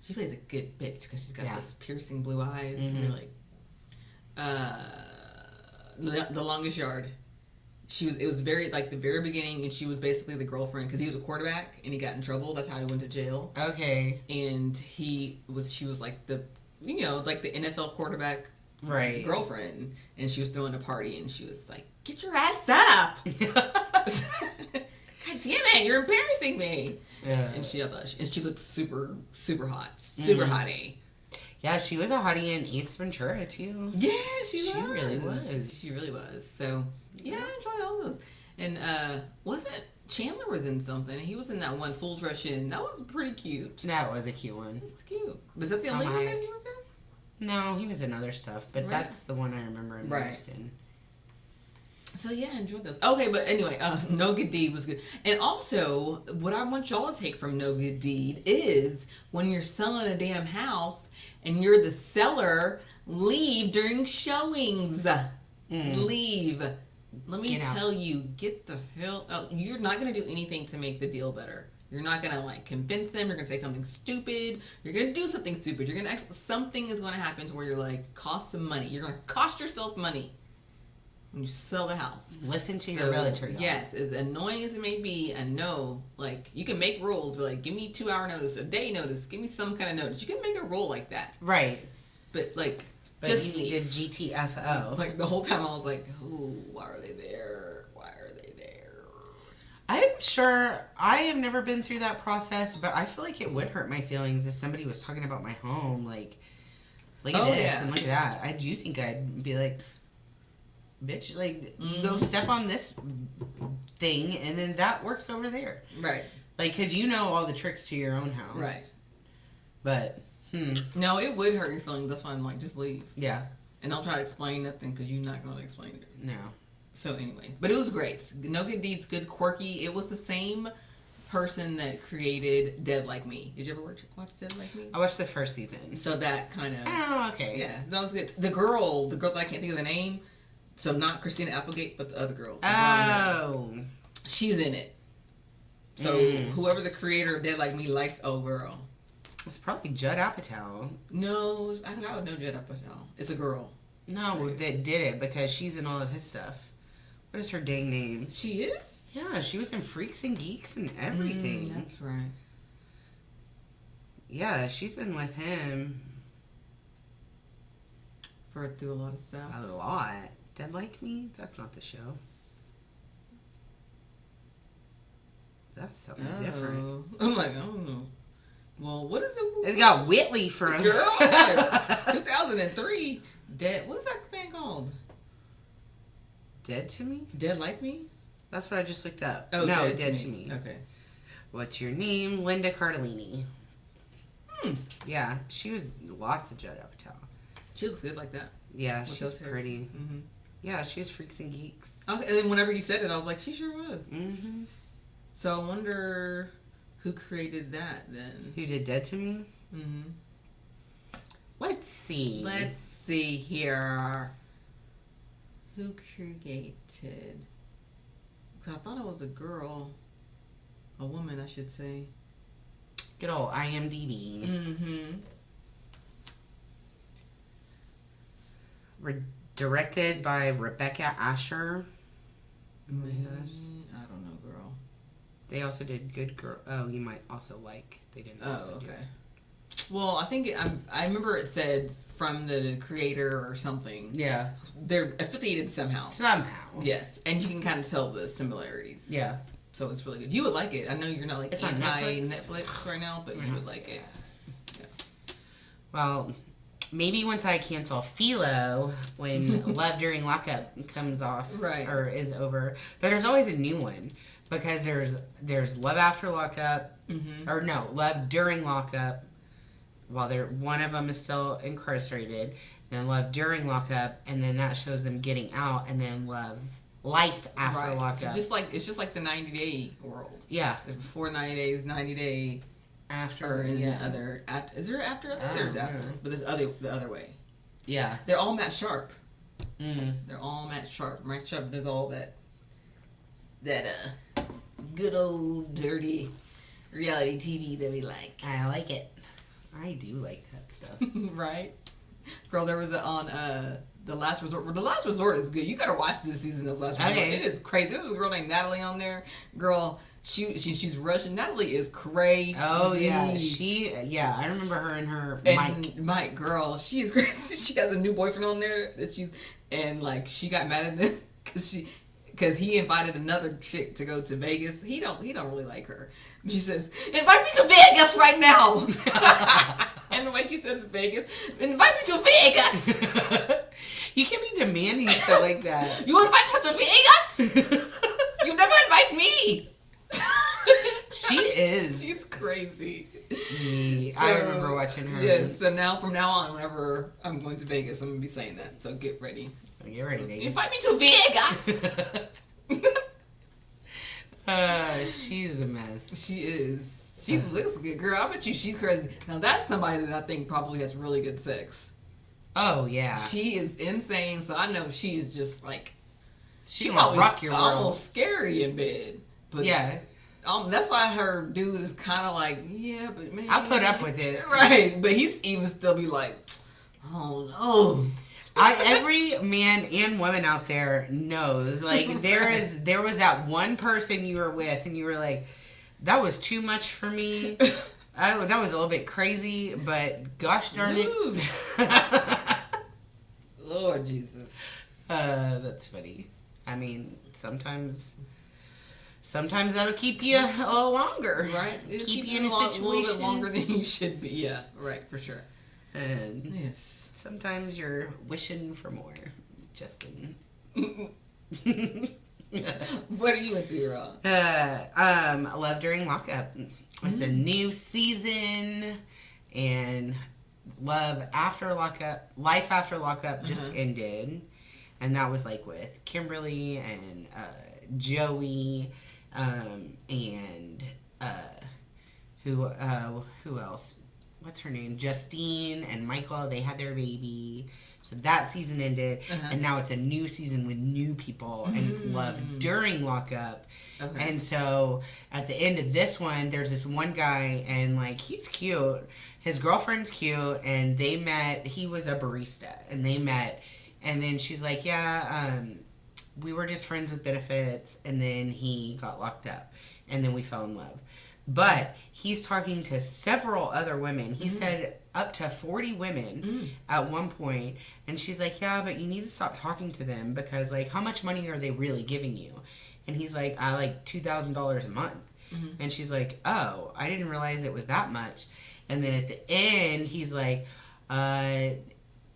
She plays a good bitch because she's got those piercing blue eyes. Mm-hmm. And you're like, The Longest Yard. It was very, like, the very beginning, and she was basically the girlfriend, because he was a quarterback, and he got in trouble. That's how he went to jail. Okay. And she was, like, the NFL quarterback girlfriend, and she was throwing a party, and she was like, get your ass up! God damn it, you're embarrassing me! Yeah. And she looked super, super hot. Super hottie. Yeah, she was a hottie in Ace Ventura, too. Yeah, she really was. She really was. So, yeah, I enjoyed all those. And, Chandler was in something. He was in that one, Fools Rush In. That was pretty cute. That was a cute one. It's cute. But that's the only one that he was in? No, he was in other stuff. But that's the one I remember him most in. So, yeah, I enjoyed those. Okay, but anyway, No Good Deed was good. And also, what I want y'all to take from No Good Deed is when you're selling a damn house and you're the seller, leave during showings. Leave. Let me tell you, get the hell out. You're not going to do anything to make the deal better. You're not going to, like, convince them. You're going to say something stupid. You're going to do something stupid. You're going to something is going to happen to where you're like, cost some money. You're going to cost yourself money when you sell the house. Listen to your realtor. Yes, as annoying as it may be, I know, like, you can make rules, but, like, give me 2-hour notice, a day notice, give me some kind of notice. You can make a rule like that. Right. But, like, but just you did GTFO. Like, the whole time I was like, ooh, why are they there? Why are they there? I'm sure I have never been through that process, but I feel like it would hurt my feelings if somebody was talking about my home, like, look at this and look at that. I do think I'd be like, bitch, like, you go step on this thing, and then that works over there. Right. Like, because you know all the tricks to your own house. Right. But, No, it would hurt your feelings. That's why I'm like, just leave. Yeah. And don't try to explain nothing, because you're not going to explain it. No. So, anyway. But it was great. No Good Deeds, good, quirky. It was the same person that created Dead Like Me. Did you ever watch Dead Like Me? I watched the first season. So that kind of... Oh, okay. Yeah, that was good. The girl that I can't think of the name... So not Christina Applegate, but the other girl. Oh. She's in it. So whoever the creator of Dead Like Me likes, oh girl. It's probably Judd Apatow. No, I would know Judd Apatow. It's a girl. No, that did it because she's in all of his stuff. What is her dang name? She is? Yeah, she was in Freaks and Geeks and everything. That's right. Yeah, she's been with him. Through a lot of stuff. A lot. Dead Like Me? That's not the show. That's something different. I'm like, I don't know. Well, what is it? It's got Whitley from... Girl, 2003. What's that thing called? Dead to Me? Dead Like Me? That's what I just looked up. Oh, no, Dead to Me. Okay. What's your name? Linda Cardellini. Yeah, she was lots of Judd Apatow. She looks good like that. Yeah, she's pretty. Mm-hmm. Yeah, she was Freaks and Geeks. Okay, and then whenever you said it, I was like, she sure was. Mm-hmm. So I wonder who created that then. Who did Dead to Me? Mm-hmm. Let's see. Let's see here. Who created? Because I thought it was a girl. A woman, I should say. Good old IMDb. Mm-hmm. Directed by Rebecca Asher. Oh my gosh. I don't know, girl. They also did Good Girl. Oh, you might also like. They didn't also do it. Well, I think I remember it said from the creator or something. Yeah. They're affiliated somehow. Somehow. Yes, and you can kind of tell the similarities. Yeah. So it's really good. You would like it. I know you're not like it's anti-Netflix right now, but you would like it. Yeah. Well, maybe once I cancel Philo, when Love During Lockup comes off or is over. But there's always a new one because there's Love After Lockup, or no, Love During Lockup. While one of them is still incarcerated, then Love During Lockup, and then that shows them getting out, and then Love life after lockup. So it's just like the 90-day world. Yeah. There's before 90 days, 90 day after, or the other. Is there after? I think there's after, but there's the other way. Yeah. They're all Matt Sharp. Mm. They're all Matt Sharp. Matt Sharp does all that good old dirty reality TV that we like. I like it. I do like that stuff. Right? Girl, there was on The Last Resort. The Last Resort is good. You gotta watch this season of Last Resort. Okay. It is crazy. There's a girl named Natalie on there. Girl, she's Russian. Natalie is crazy. Oh yeah, I remember her and her Mike, girl, she is crazy. She has a new boyfriend on there that she got mad at him because he invited another chick to go to Vegas. He don't really like her. She says, "Invite me to Vegas right now." And the way she says Vegas, "Invite me to Vegas." You can't be demanding stuff like that. You invite her to Vegas? You never invite me. She is. She's crazy. Yeah, I remember watching her. Yes. So from now on, whenever I'm going to Vegas, I'm gonna be saying that. So get ready. Get ready, Vegas. Invite me to Vegas. She's a mess. She is. She looks good, girl. I bet you she's crazy. Now that's somebody that I think probably has really good sex. Oh yeah. She is insane. So I know she is just like she probably rock your world. Almost scary in bed. But yeah. That's why her dude is kind of like, yeah, but man, I'll put up with it. Right, but he's even still be like, oh no. Every man and woman out there knows, like, there was that one person you were with and you were like, that was too much for me. That was a little bit crazy, but gosh darn it. Lord Jesus. That's funny. I mean, sometimes that'll keep you a little longer. Right. It'll keep you in a situation. A little bit longer than you should be. Yeah, right, for sure. And yes. Sometimes you're wishing for more, Justin. What are you into, Rob? Love During Lockup. It's a new season, and Life After Lockup just ended, and that was like with Kimberly and Joey, and who else? What's her name? Justine and Michael. They had their baby. So that season ended, and now it's a new season with new people, and it's Love During Lockup. Okay. And so at the end of this one, there's this one guy, and like he's cute. His girlfriend's cute, and they met. He was a barista, and they met, and then she's like, yeah, we were just friends with benefits, and then he got locked up, and then we fell in love. But he's talking to several other women. He said up to 40 women at one point. And she's like, yeah, but you need to stop talking to them because, like, how much money are they really giving you? And he's like, I like $2,000 a month. And she's like, oh, I didn't realize it was that much. And then at the end, he's like,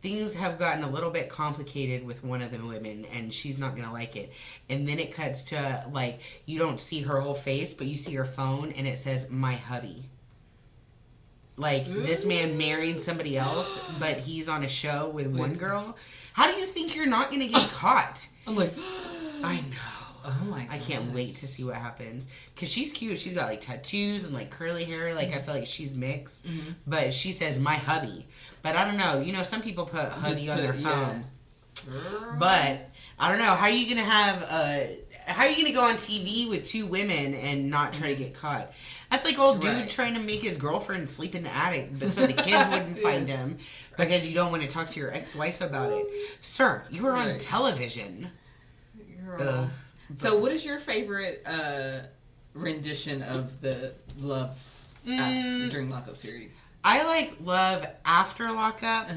things have gotten a little bit complicated with one of the women, and she's not going to like it. And then it cuts to, like, you don't see her whole face, but you see her phone, and it says, my hubby. Like, this man married somebody else, but he's on a show with one girl. How do you think you're not going to get caught? I'm like, I know. Oh my god. I can't wait to see what happens. Because she's cute. She's got, like, tattoos and, like, curly hair. Like, I feel like she's mixed. But she says, my hubby. But I don't know. You know, some people put hubby on their phone. Yeah. But I don't know. How are you going to how are you going to go on TV with two women and not try to get caught? That's like old dude trying to make his girlfriend sleep in the attic but so the kids wouldn't find him because you don't want to talk to your ex-wife about it. Sir, you were on television. Girl. So what is your favorite rendition of the Love During Lockup series? I like Love After Lockup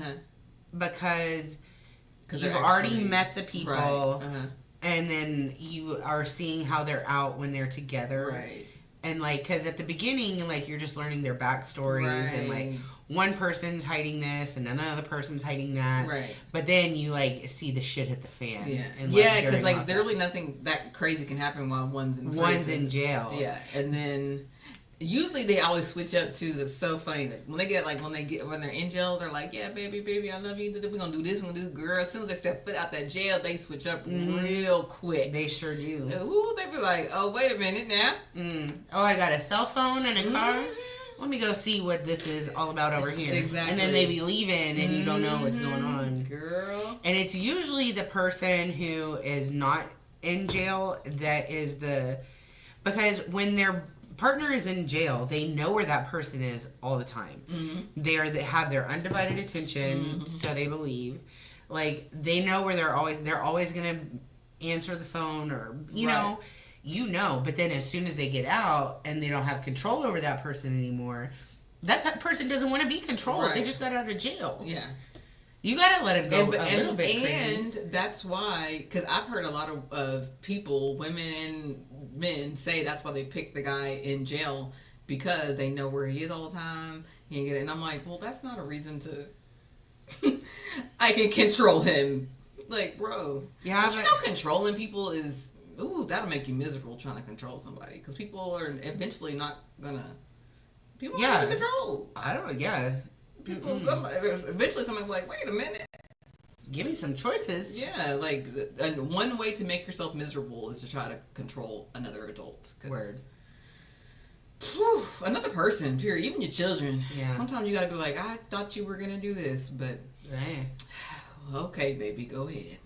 because you've already met the people and then you are seeing how they're out when they're together. Right. And, like, because at the beginning, like, you're just learning their backstories and, like, one person's hiding this and another person's hiding that. Right. But then you, like, see the shit hit the fan. Yeah. And, like, because, like, literally nothing that crazy can happen while one's in prison. One's in jail. Yeah. And then Usually they always switch up too. It's so funny that when they're in jail, they're like, yeah, baby, I love you. We're gonna do this. We're gonna do girl. As soon as they step foot out that jail, they switch up real quick. They sure do. Ooh, they be like, oh, wait a minute now. Oh, I got a cell phone and a car. Let me go see what this is all about over here. Exactly. And then they be leaving and you don't know what's going on. Girl. And it's usually the person who is not in jail that is because when their partner is in jail, they know where that person is all the time. They have their undivided attention, so they believe. Like, they know where they're always going to answer the phone or, you know, but then as soon as they get out and they don't have control over that person anymore, that person doesn't want to be controlled. Right. They just got out of jail. Yeah. You gotta let him go a little bit crazy. And that's why, because I've heard a lot of people, women and men, say that's why they pick the guy in jail, because they know where he is all the time. He ain't get it. And I'm like, well, that's not a reason to... I can control him. Like, bro. Yeah, but you know, controlling people is... Ooh, that'll make you miserable trying to control somebody. Because people are eventually not gonna... People are gonna control. People, eventually somebody will be like, wait a minute. Give me some choices. Yeah, like, and one way to make yourself miserable is to try to control another adult. Word. Whew, another person, period. Even your children. Yeah. Sometimes you gotta be like, I thought you were gonna do this, but... Okay, baby, go ahead.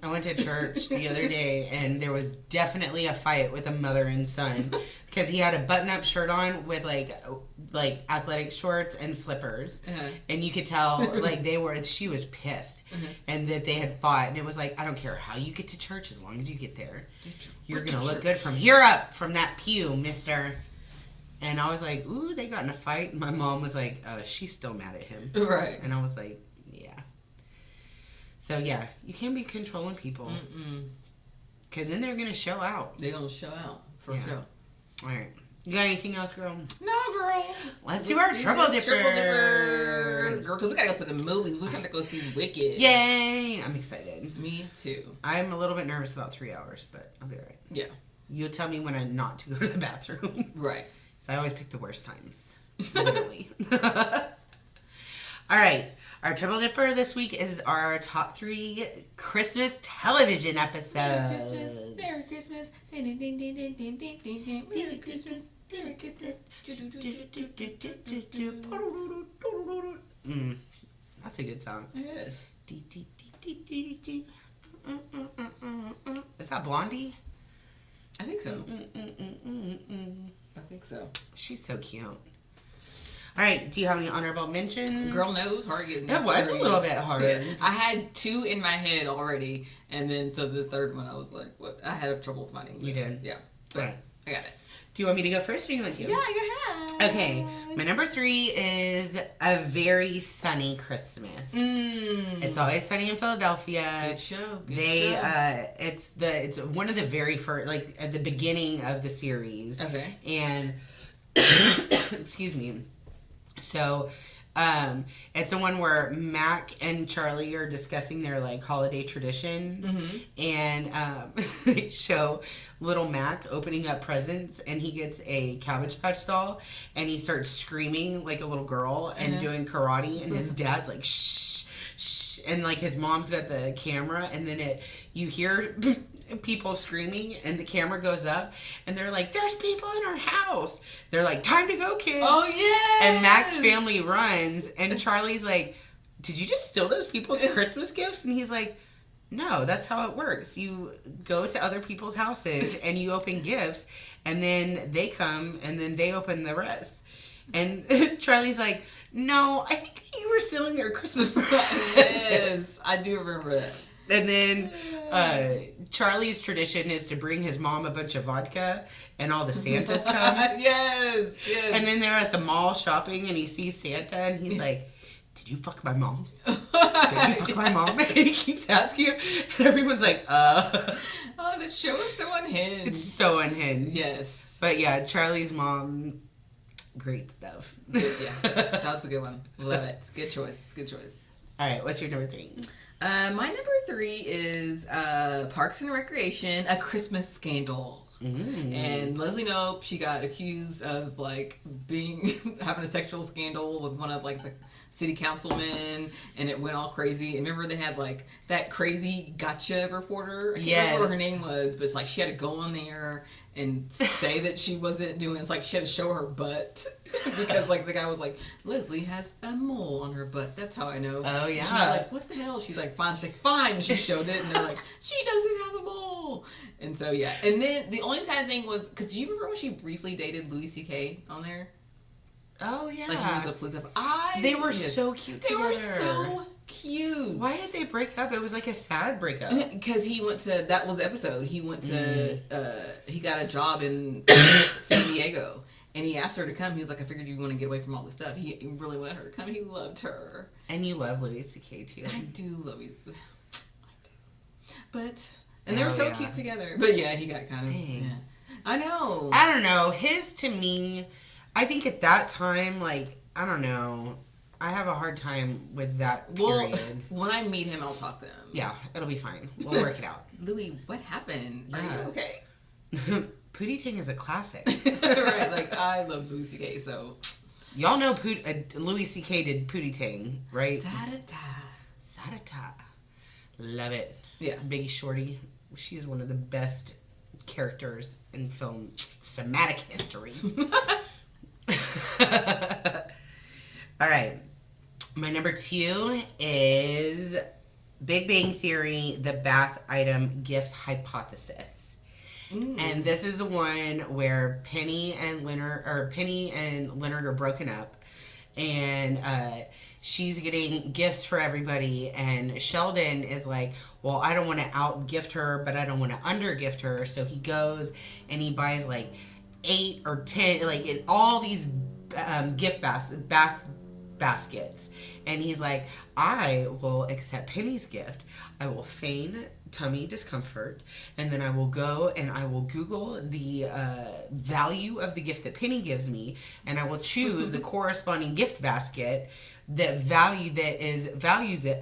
I went to church the other day, and there was definitely a fight with a mother and son because he had a button-up shirt on with like athletic shorts and slippers, and you could tell like she was pissed, and that they had fought, and it was like, I don't care how you get to church as long as you get there, you're gonna look good from here up from that pew, mister. And I was like, ooh, they got in a fight. And my mom was like, she's still mad at him, right? And I was like, so, yeah, you can't be controlling people. Because then they're going to show out. They're going to show out, for sure. All right. You got anything else, girl? No, girl. Let's do our Triple Dipper. Girl, because we got to go to the movies. We're going to go see Wicked. Yay. I'm excited. Me, too. I'm a little bit nervous about 3 hours, but I'll be all right. Yeah. You'll tell me when I'm not to go to the bathroom. Right. So I always pick the worst times. Literally. All right. Our Triple Dipper this week is our top 3 Christmas television episodes. Merry Christmas, Merry Christmas. Merry Christmas, Merry Christmas. That's a good song. It is. Is that Blondie? I think so. I think so. She's so cute. All right, do you have any honorable mentions? Girl knows, hard getting this. It was a little bit hard. Yeah. I had 2 in my head already, and then so the third one I was like, what? I had trouble finding. You did? Yeah. All right. I got it. Do you want me to go first or you want to? Yeah, go ahead. Okay, my number 3 is A Very Sunny Christmas. It's Always Sunny in Philadelphia. Good show. It's one of the very first, like at the beginning of the series. Okay. And excuse me. So, it's the one where Mac and Charlie are discussing their like holiday traditions, and they show little Mac opening up presents, and he gets a Cabbage Patch doll, and he starts screaming like a little girl and doing karate, and his dad's like shh, shh, and like his mom's got the camera, and then you hear people screaming, and the camera goes up, and they're like, there's people in our house. They're like, time to go, kids. Oh, yeah. And Mac's family runs, and Charlie's like, did you just steal those people's Christmas gifts? And he's like, no, that's how it works. You go to other people's houses, and you open gifts, and then they come, and then they open the rest. And Charlie's like, no, I think you were stealing their Christmas presents. Yes, I do remember that. And then Charlie's tradition is to bring his mom a bunch of vodka, and all the Santas come. Yes. And then they're at the mall shopping, and he sees Santa, and he's like, did you fuck my mom? Did you fuck my mom? And he keeps asking him, and everyone's like, Oh, the show is so unhinged. It's so unhinged. Yes. But yeah, Charlie's mom, great stuff. Yeah, that was a good one. Love it. Good choice. All right, what's your number 3? My number 3 is Parks and Recreation, A Christmas Scandal. And Leslie Knope, she got accused of like having a sexual scandal with one of like the city councilmen, and it went all crazy. And remember they had like that crazy gotcha reporter? I can't remember what her name was, but it's like she had to go on there and say that she wasn't doing, it's like she had to show her butt because like the guy was like, Leslie has a mole on her butt, that's how I know. Oh yeah. And she's like, what the hell? She's like, fine. She's like, fine. And she showed it, and they're like, she doesn't have a mole. And so yeah. And then the only sad thing was, because do you remember when she briefly dated Louis C.K. on there? Oh yeah. Like he was a police officer. They were so cute together. They were so cute. Why did they break up? It was like a sad breakup. Because he went to, that was the episode, he went to, he got a job in San Diego. And he asked her to come. He was like, I figured you want to get away from all this stuff. He really wanted her to come. He loved her. And you love Louis C.K. too. I do love you. I do. But, and they were so cute together. But yeah, he got kind of, yeah. I know. I don't know. His, to me, I think at that time, like, I don't know. I have a hard time with that period. Well, when I meet him, I'll talk to him. Yeah, it'll be fine. We'll work it out. Louis, what happened? Are you okay? Pootie Ting is a classic. Right, like, I love Louis C.K., so. Y'all know Louis C.K. did Pootie Ting, right? Da-da-da. Sa-da-da. Love it. Yeah. Biggie Shorty. She is one of the best characters in film cinematic history. All right. My number 2 is Big Bang Theory, the bath item gift hypothesis. And this is the one where Penny and Leonard are broken up, and she's getting gifts for everybody, and Sheldon is like, well, I don't want to out gift her, but I don't want to under gift her, so he goes and he buys like 8 or 10, like all these gift bath baskets, and he's like, I will accept Penny's gift. I will feign tummy discomfort, and then I will go and I will Google the value of the gift that Penny gives me, and I will choose the corresponding gift basket that values it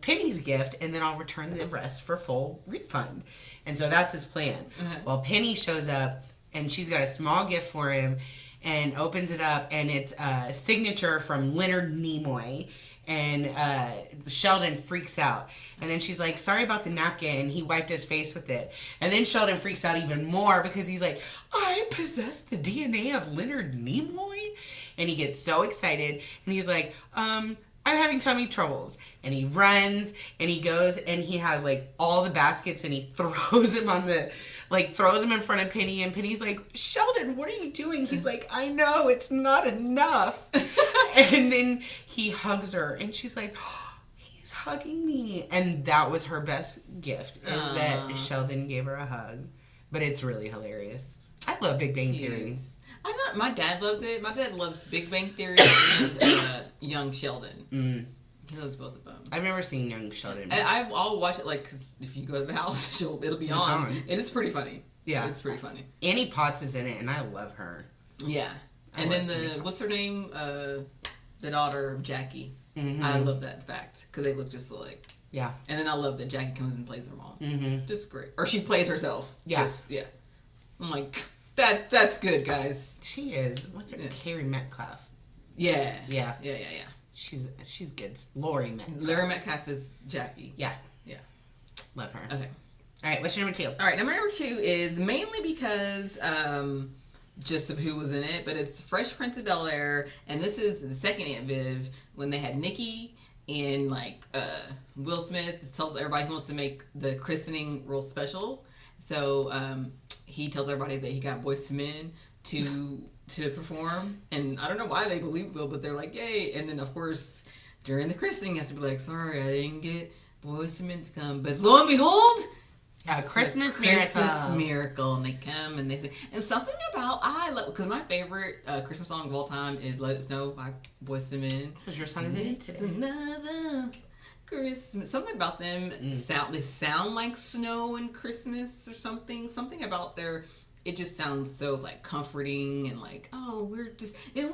Penny's gift, and then I'll return the rest for full refund. And so that's his plan. Well, Penny shows up, and she's got a small gift for him, and opens it up, and it's a signature from Leonard Nimoy. And Sheldon freaks out. And then she's like, sorry about the napkin. And he wiped his face with it. And then Sheldon freaks out even more because he's like, I possess the DNA of Leonard Nimoy? And he gets so excited. And he's like, I'm having tummy troubles. And he runs, and he goes, and he has like all the baskets, and he throws them on the... throws him in front of Penny, and Penny's like, Sheldon, what are you doing? He's like, I know, it's not enough. And then he hugs her, and she's like, oh, he's hugging me. And that was her best gift, is that Sheldon gave her a hug. But it's really hilarious. I love Big Bang Theory. I know, my dad loves it. My dad loves Big Bang Theory and Young Sheldon. He loves both of them. I've never seen Young Sheldon. I'll watch it, because if you go to the house, it'll be on. It is pretty funny. Yeah. It's pretty funny. Annie Potts is in it, and I love her. Yeah. And then what's her name? The daughter of Jackie. Mm-hmm. I love that fact, because they look just alike. Yeah. And then I love that Jackie comes and plays her mom. Mm-hmm. Just great. Or she plays herself. Yeah. Yeah. I'm like, that's good, guys. She is. What's her name? Carrie Metcalf. Yeah. Yeah. Yeah. She's good. Laurie Metcalf. Laurie Metcalf is Jackie. Yeah. Love her. Okay. All right, what's your number 2? All right, number 2 is mainly because just of who was in it, but it's Fresh Prince of Bel-Air, and this is the second Aunt Viv, when they had Nikki and Will Smith tells everybody he wants to make the christening real special. So he tells everybody that he got Boyz II Men to perform, and I don't know why they believe Will, but they're like, yay. And then of course during the christening he has to be like, sorry, I didn't get Boyz II Men to come, but lo and behold, Christmas miracle, and they come and they sing. And something about, I love, because my favorite Christmas song of all time is Let It Snow by Boyz II Men. What's your song of the day today? Another Christmas. Something about them sound like snow and Christmas or something. Something about it just sounds so like comforting and like, oh, we're together.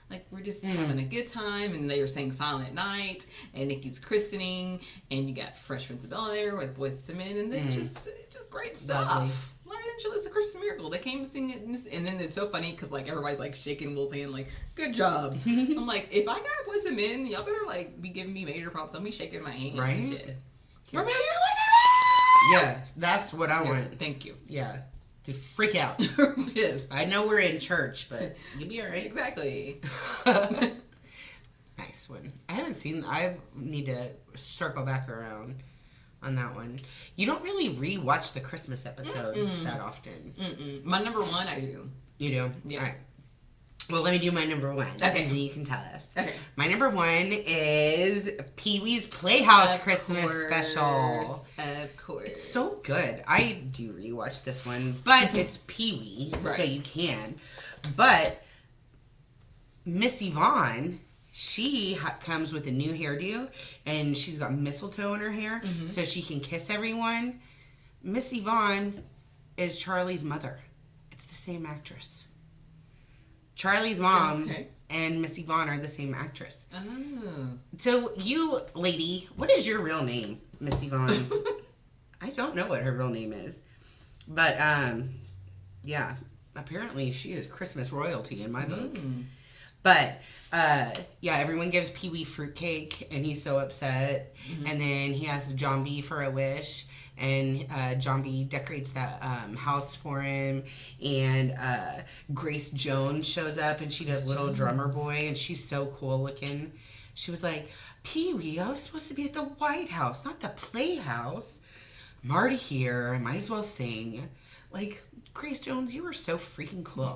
Like, we're just having a good time. And they were saying Silent Night and Nikki's christening, and you got Fresh Prince of Bel-Air with Boyz II Men, and they just great stuff. Angela, it's a Christmas miracle. They came to sing it, and then it's so funny because like everybody's like shaking Will's hand, like, good job. I'm like, if I got boys and men, y'all better like be giving me major props. Don't be shaking my hand, right? And shit. Yeah. Ramelle, you're the Yeah, that's what I want. Thank you. Yeah, to freak out. Yes, I know we're in church, but you'll be all right. Exactly. Nice one. I need to circle back around on that one. You don't really rewatch the Christmas episodes that often. My number one, I do. You do? Yeah. All right. Well, let me do my number one. Okay. And then you can tell us. Okay. My number one is Pee-wee's Playhouse Christmas special. Of course. It's so good. I do rewatch this one, but it's Pee-wee, right. so you can. But Miss Yvonne, she comes with a new hairdo, and she's got mistletoe in her hair, so she can kiss everyone. Miss Yvonne is Charlie's mother. It's the same actress. Charlie's mom and Miss Yvonne are the same actress. Oh. So you, lady, what is your real name, Miss Yvonne? I don't know what her real name is. But, yeah. Apparently she is Christmas royalty in my book. But, yeah, everyone gives Pee-wee fruitcake, and he's so upset. And then he asks John B for a wish. And John B decorates that house for him, and Grace Jones shows up, and she does Little Drummer Boy, and she's so cool looking. She was like, Pee-wee, I was supposed to be at the White House, not the Playhouse. I'm already here, I might as well sing. Like, Grace Jones, you were so freaking cool.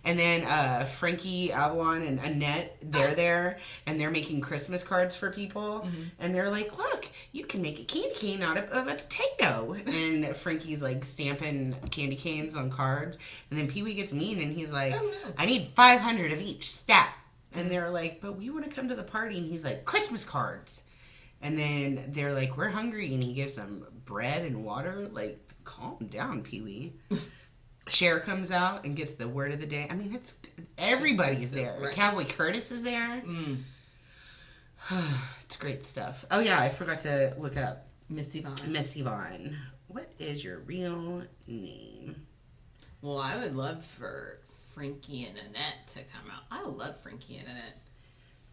And then Frankie, Avalon, and Annette, they're there, and they're making Christmas cards for people. And they're like, look, you can make a candy cane out of a potato. And Frankie's like stamping candy canes on cards. And then Pee-wee gets mean, and he's like, I need 500 of each, stat. And they're like, but we want to come to the party. And he's like, Christmas cards. And then they're like, we're hungry. And he gives them bread and water. Like, calm down, Pee-wee. Cher comes out and gets the word of the day. I mean, everybody's there. Right. Cowboy Curtis is there. It's great stuff. Oh, yeah, I forgot to look up Miss Yvonne. Miss Yvonne. What is your real name? Well, I would love for Frankie and Annette to come out. I love Frankie and Annette.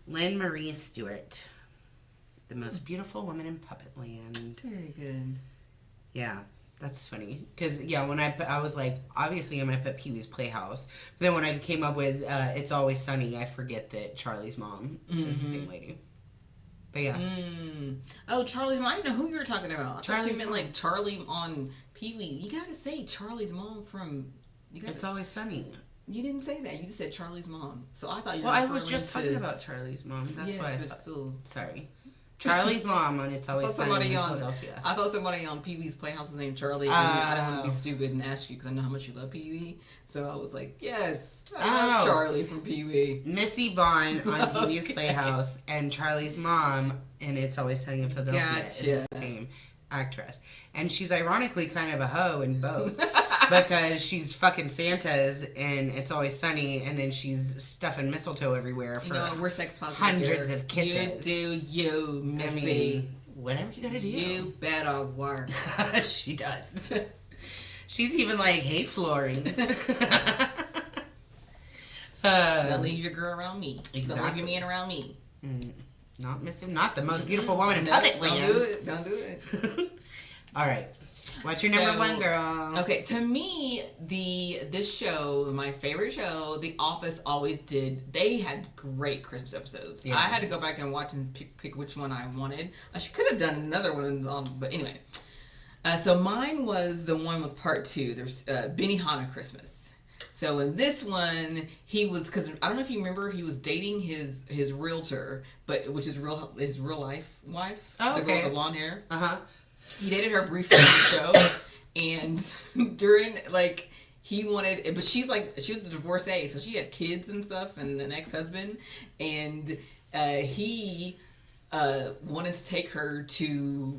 Lynn Marie Stewart. The most beautiful woman in Puppet Land. Very good. Yeah. That's funny. Because, yeah, when I was like, obviously I'm going to put Pee-wee's Playhouse. But then when I came up with It's Always Sunny, I forget that Charlie's mom is the same lady. But, yeah. Oh, Charlie's mom. I didn't know who you were talking about. I thought you meant, mom. like, Charlie on Pee-wee. You got to say Charlie's mom from... It's Always Sunny. You didn't say that. You just said Charlie's mom. So I thought you were I was just talking about Charlie's mom. That's why I thought... Still... Sorry. Charlie's mom on It's Always Sunny in Philadelphia. I thought somebody on Pee-wee's Playhouse was named Charlie. And I didn't want to be stupid and ask you because I know how much you love Pee-wee. So I was like, yes, I love Charlie from Pee-wee. Miss Yvonne on Pee-wee's Playhouse and Charlie's mom in It's Always Sunny in Philadelphia is the same actress. And she's ironically kind of a hoe in both. Because she's fucking Santa's and It's Always Sunny, and then she's stuffing mistletoe everywhere for we're sex positive hundreds of kisses. You do you, Missy. I mean, whatever you gotta do. You better work. She does. She's even like, hey, Flory. Don't leave your girl around me. Exactly. Don't leave your man around me. Not the most beautiful woman in Puppet Land. Don't do it. All right. What's your number one, girl? Okay, to me, this show, my favorite show, The Office always did. They had great Christmas episodes. Yeah. I had to go back and watch and pick which one I wanted. I could have done another one but anyway. So mine was the one with part 2. There's Benihana Christmas. So in this one, he was, because I don't know if you remember, he was dating his realtor, which is his real life wife. Oh, okay. The girl with the blonde hair. Uh-huh. He dated her briefly on the show, and during, like, he wanted, but she was the divorcee, so she had kids and stuff, and an ex-husband, and he wanted to take her to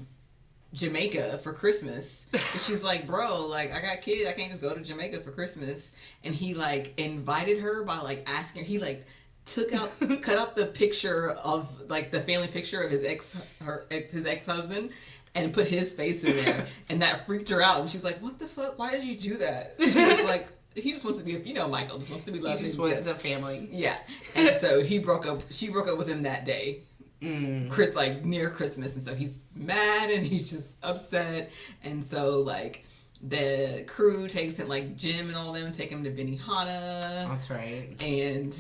Jamaica for Christmas. And she's like, bro, like, I got kids, I can't just go to Jamaica for Christmas. And he, like, invited her by, like, asking her, he, like, cut out the picture of, like, the family picture of his ex-husband, and put his face in there, and that freaked her out. And she's like, "What the fuck? Why did you do that?" He was like, he just wants to be Michael just wants to be loved. He just wants a family. Yeah, and so she broke up with him that day. Near Christmas, and so he's mad and he's just upset, and so like the crew takes him, like Jim and all them take him to Benihana. That's right. And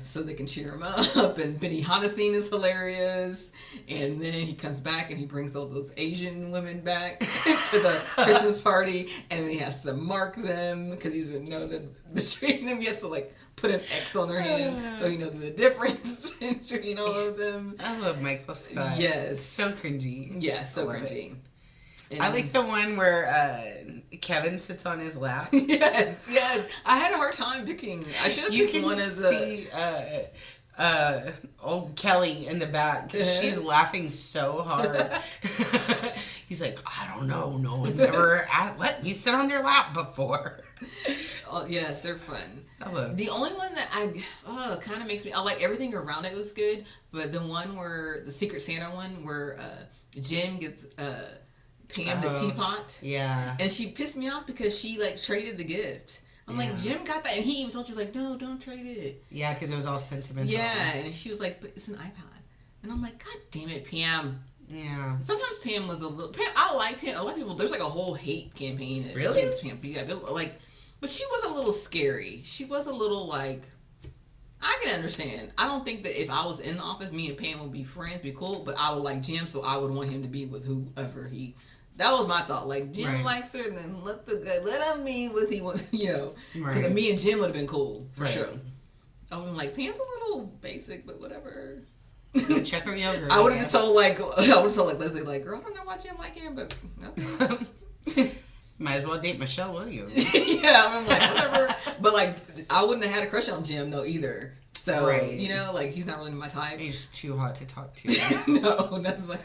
so they can cheer him up, and Benihana scene is hilarious. And then he comes back and he brings all those Asian women back to the Christmas party, and then he has to mark them because he doesn't know that between them. He has to like put an X on their hand so he knows the difference between all of them. I love Michael Scott. Yes. So cringy. Yeah, so cringy. I like the one where Kevin sits on his lap. Yes. I had a hard time picking. I should have picked one as old Kelly in the back because she's laughing so hard. He's like, I don't know. No one's ever let me sit on their lap before. Oh, yes, they're fun. I love the only one that kind of makes me. I like everything around it was good, but the one where the Secret Santa one where Jim gets Pam the teapot. Yeah. And she pissed me off because she like traded the gift. I'm like, Jim got that, and he even told you like, no, don't trade it. Yeah, because it was all sentimental. Yeah, and she was like, but it's an iPod, and I'm like, God damn it, Pam. Yeah. Sometimes Pam was a little. I like Pam. A lot of people. There's like a whole hate campaign. Really? Pam. Yeah, like, but she was a little scary. She was a little like. I can understand. I don't think that if I was in the office, me and Pam would be friends, be cool. But I would like Jim, so I would want him to be with whoever he. That was my thought. Like Jim likes her, then let him be with he wants. You know, because me and Jim would have been cool for sure. I would have been like, Pam's a little basic, but whatever. Yeah, check her yogurt. I would have just told like Leslie like, girl, I don't know why Jim like him, but okay. Might as well date Michelle Williams. Yeah, I'm like whatever. But like, I wouldn't have had a crush on Jim though either. So you know, like he's not really my type. He's too hot to talk to. No, nothing like.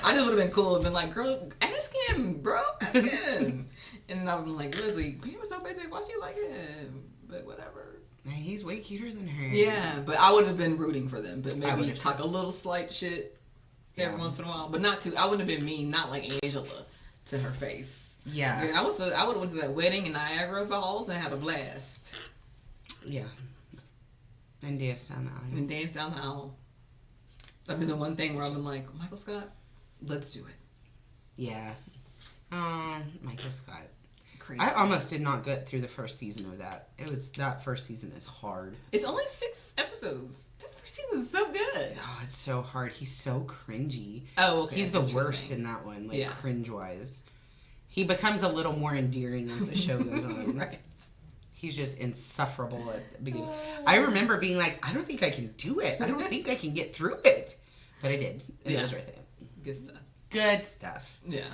I just would have been cool and been like, girl, ask him, bro, ask him. And I've been like, Leslie, Pam was so basic. Why she like him? But whatever. Man, he's way cuter than her. Yeah, but I would have been rooting for them. But maybe talk a little slight shit every once in a while, but not too. I wouldn't have been mean, not like Angela to her face. Yeah. And I would have went to that wedding in Niagara Falls and had a blast. Yeah. And dance down the aisle. That'd be the one thing where I've been like, Michael Scott, let's do it. Yeah. Michael Scott. Crazy. I almost did not get through the first season of that. That first season is hard. It's only 6 episodes. That first season is so good. Oh, it's so hard. He's so cringy. Oh, okay. He's the worst in that one, like cringe-wise. He becomes a little more endearing as the show goes on. Right. He's just insufferable at the beginning. I remember being like, I don't think I can do it. I don't think I can get through it. But I did. It was worth it. Good stuff. Good stuff. Yeah.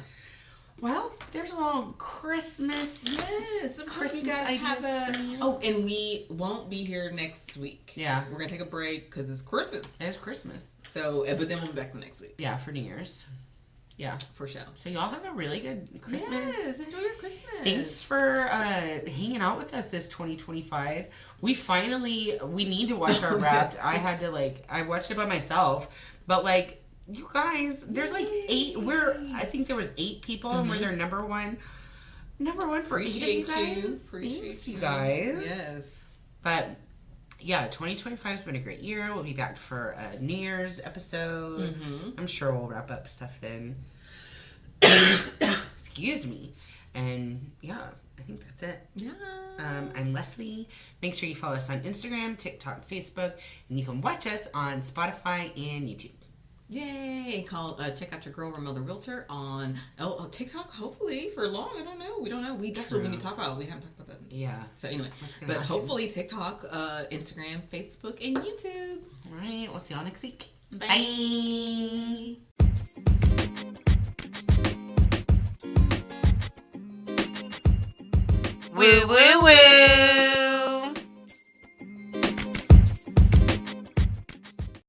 Well, there's a little Christmas. Yes. Christmas you guys have and we won't be here next week. Yeah. We're going to take a break because it's Christmas. It's Christmas. So, but then we'll be back the next week. Yeah, for New Year's. Yeah, for sure. So y'all have a really good Christmas. Yes, enjoy your Christmas. Thanks for hanging out with us this 2025. We need to watch our Wrapped. I watched it by myself, but like you guys, there's like 8. I think there was 8 people, and we're their number one for 8 of you guys. Appreciate you guys. Yes, but. Yeah, 2025 has been a great year. We'll be back for a New Year's episode. I'm sure we'll wrap up stuff then. Excuse me. And yeah, I think that's it. Yeah. I'm Leslie. Make sure you follow us on Instagram, TikTok, Facebook, and you can watch us on Spotify and YouTube. Yay! Check out your girl Ramelle the Realtor on TikTok. Hopefully for long. I don't know. We don't know. That's what we need to talk about. We haven't talked about that. Yeah. So anyway, but hopefully TikTok, Instagram, Facebook, and YouTube. All right. We'll see y'all next week. Bye. Woo woo woo.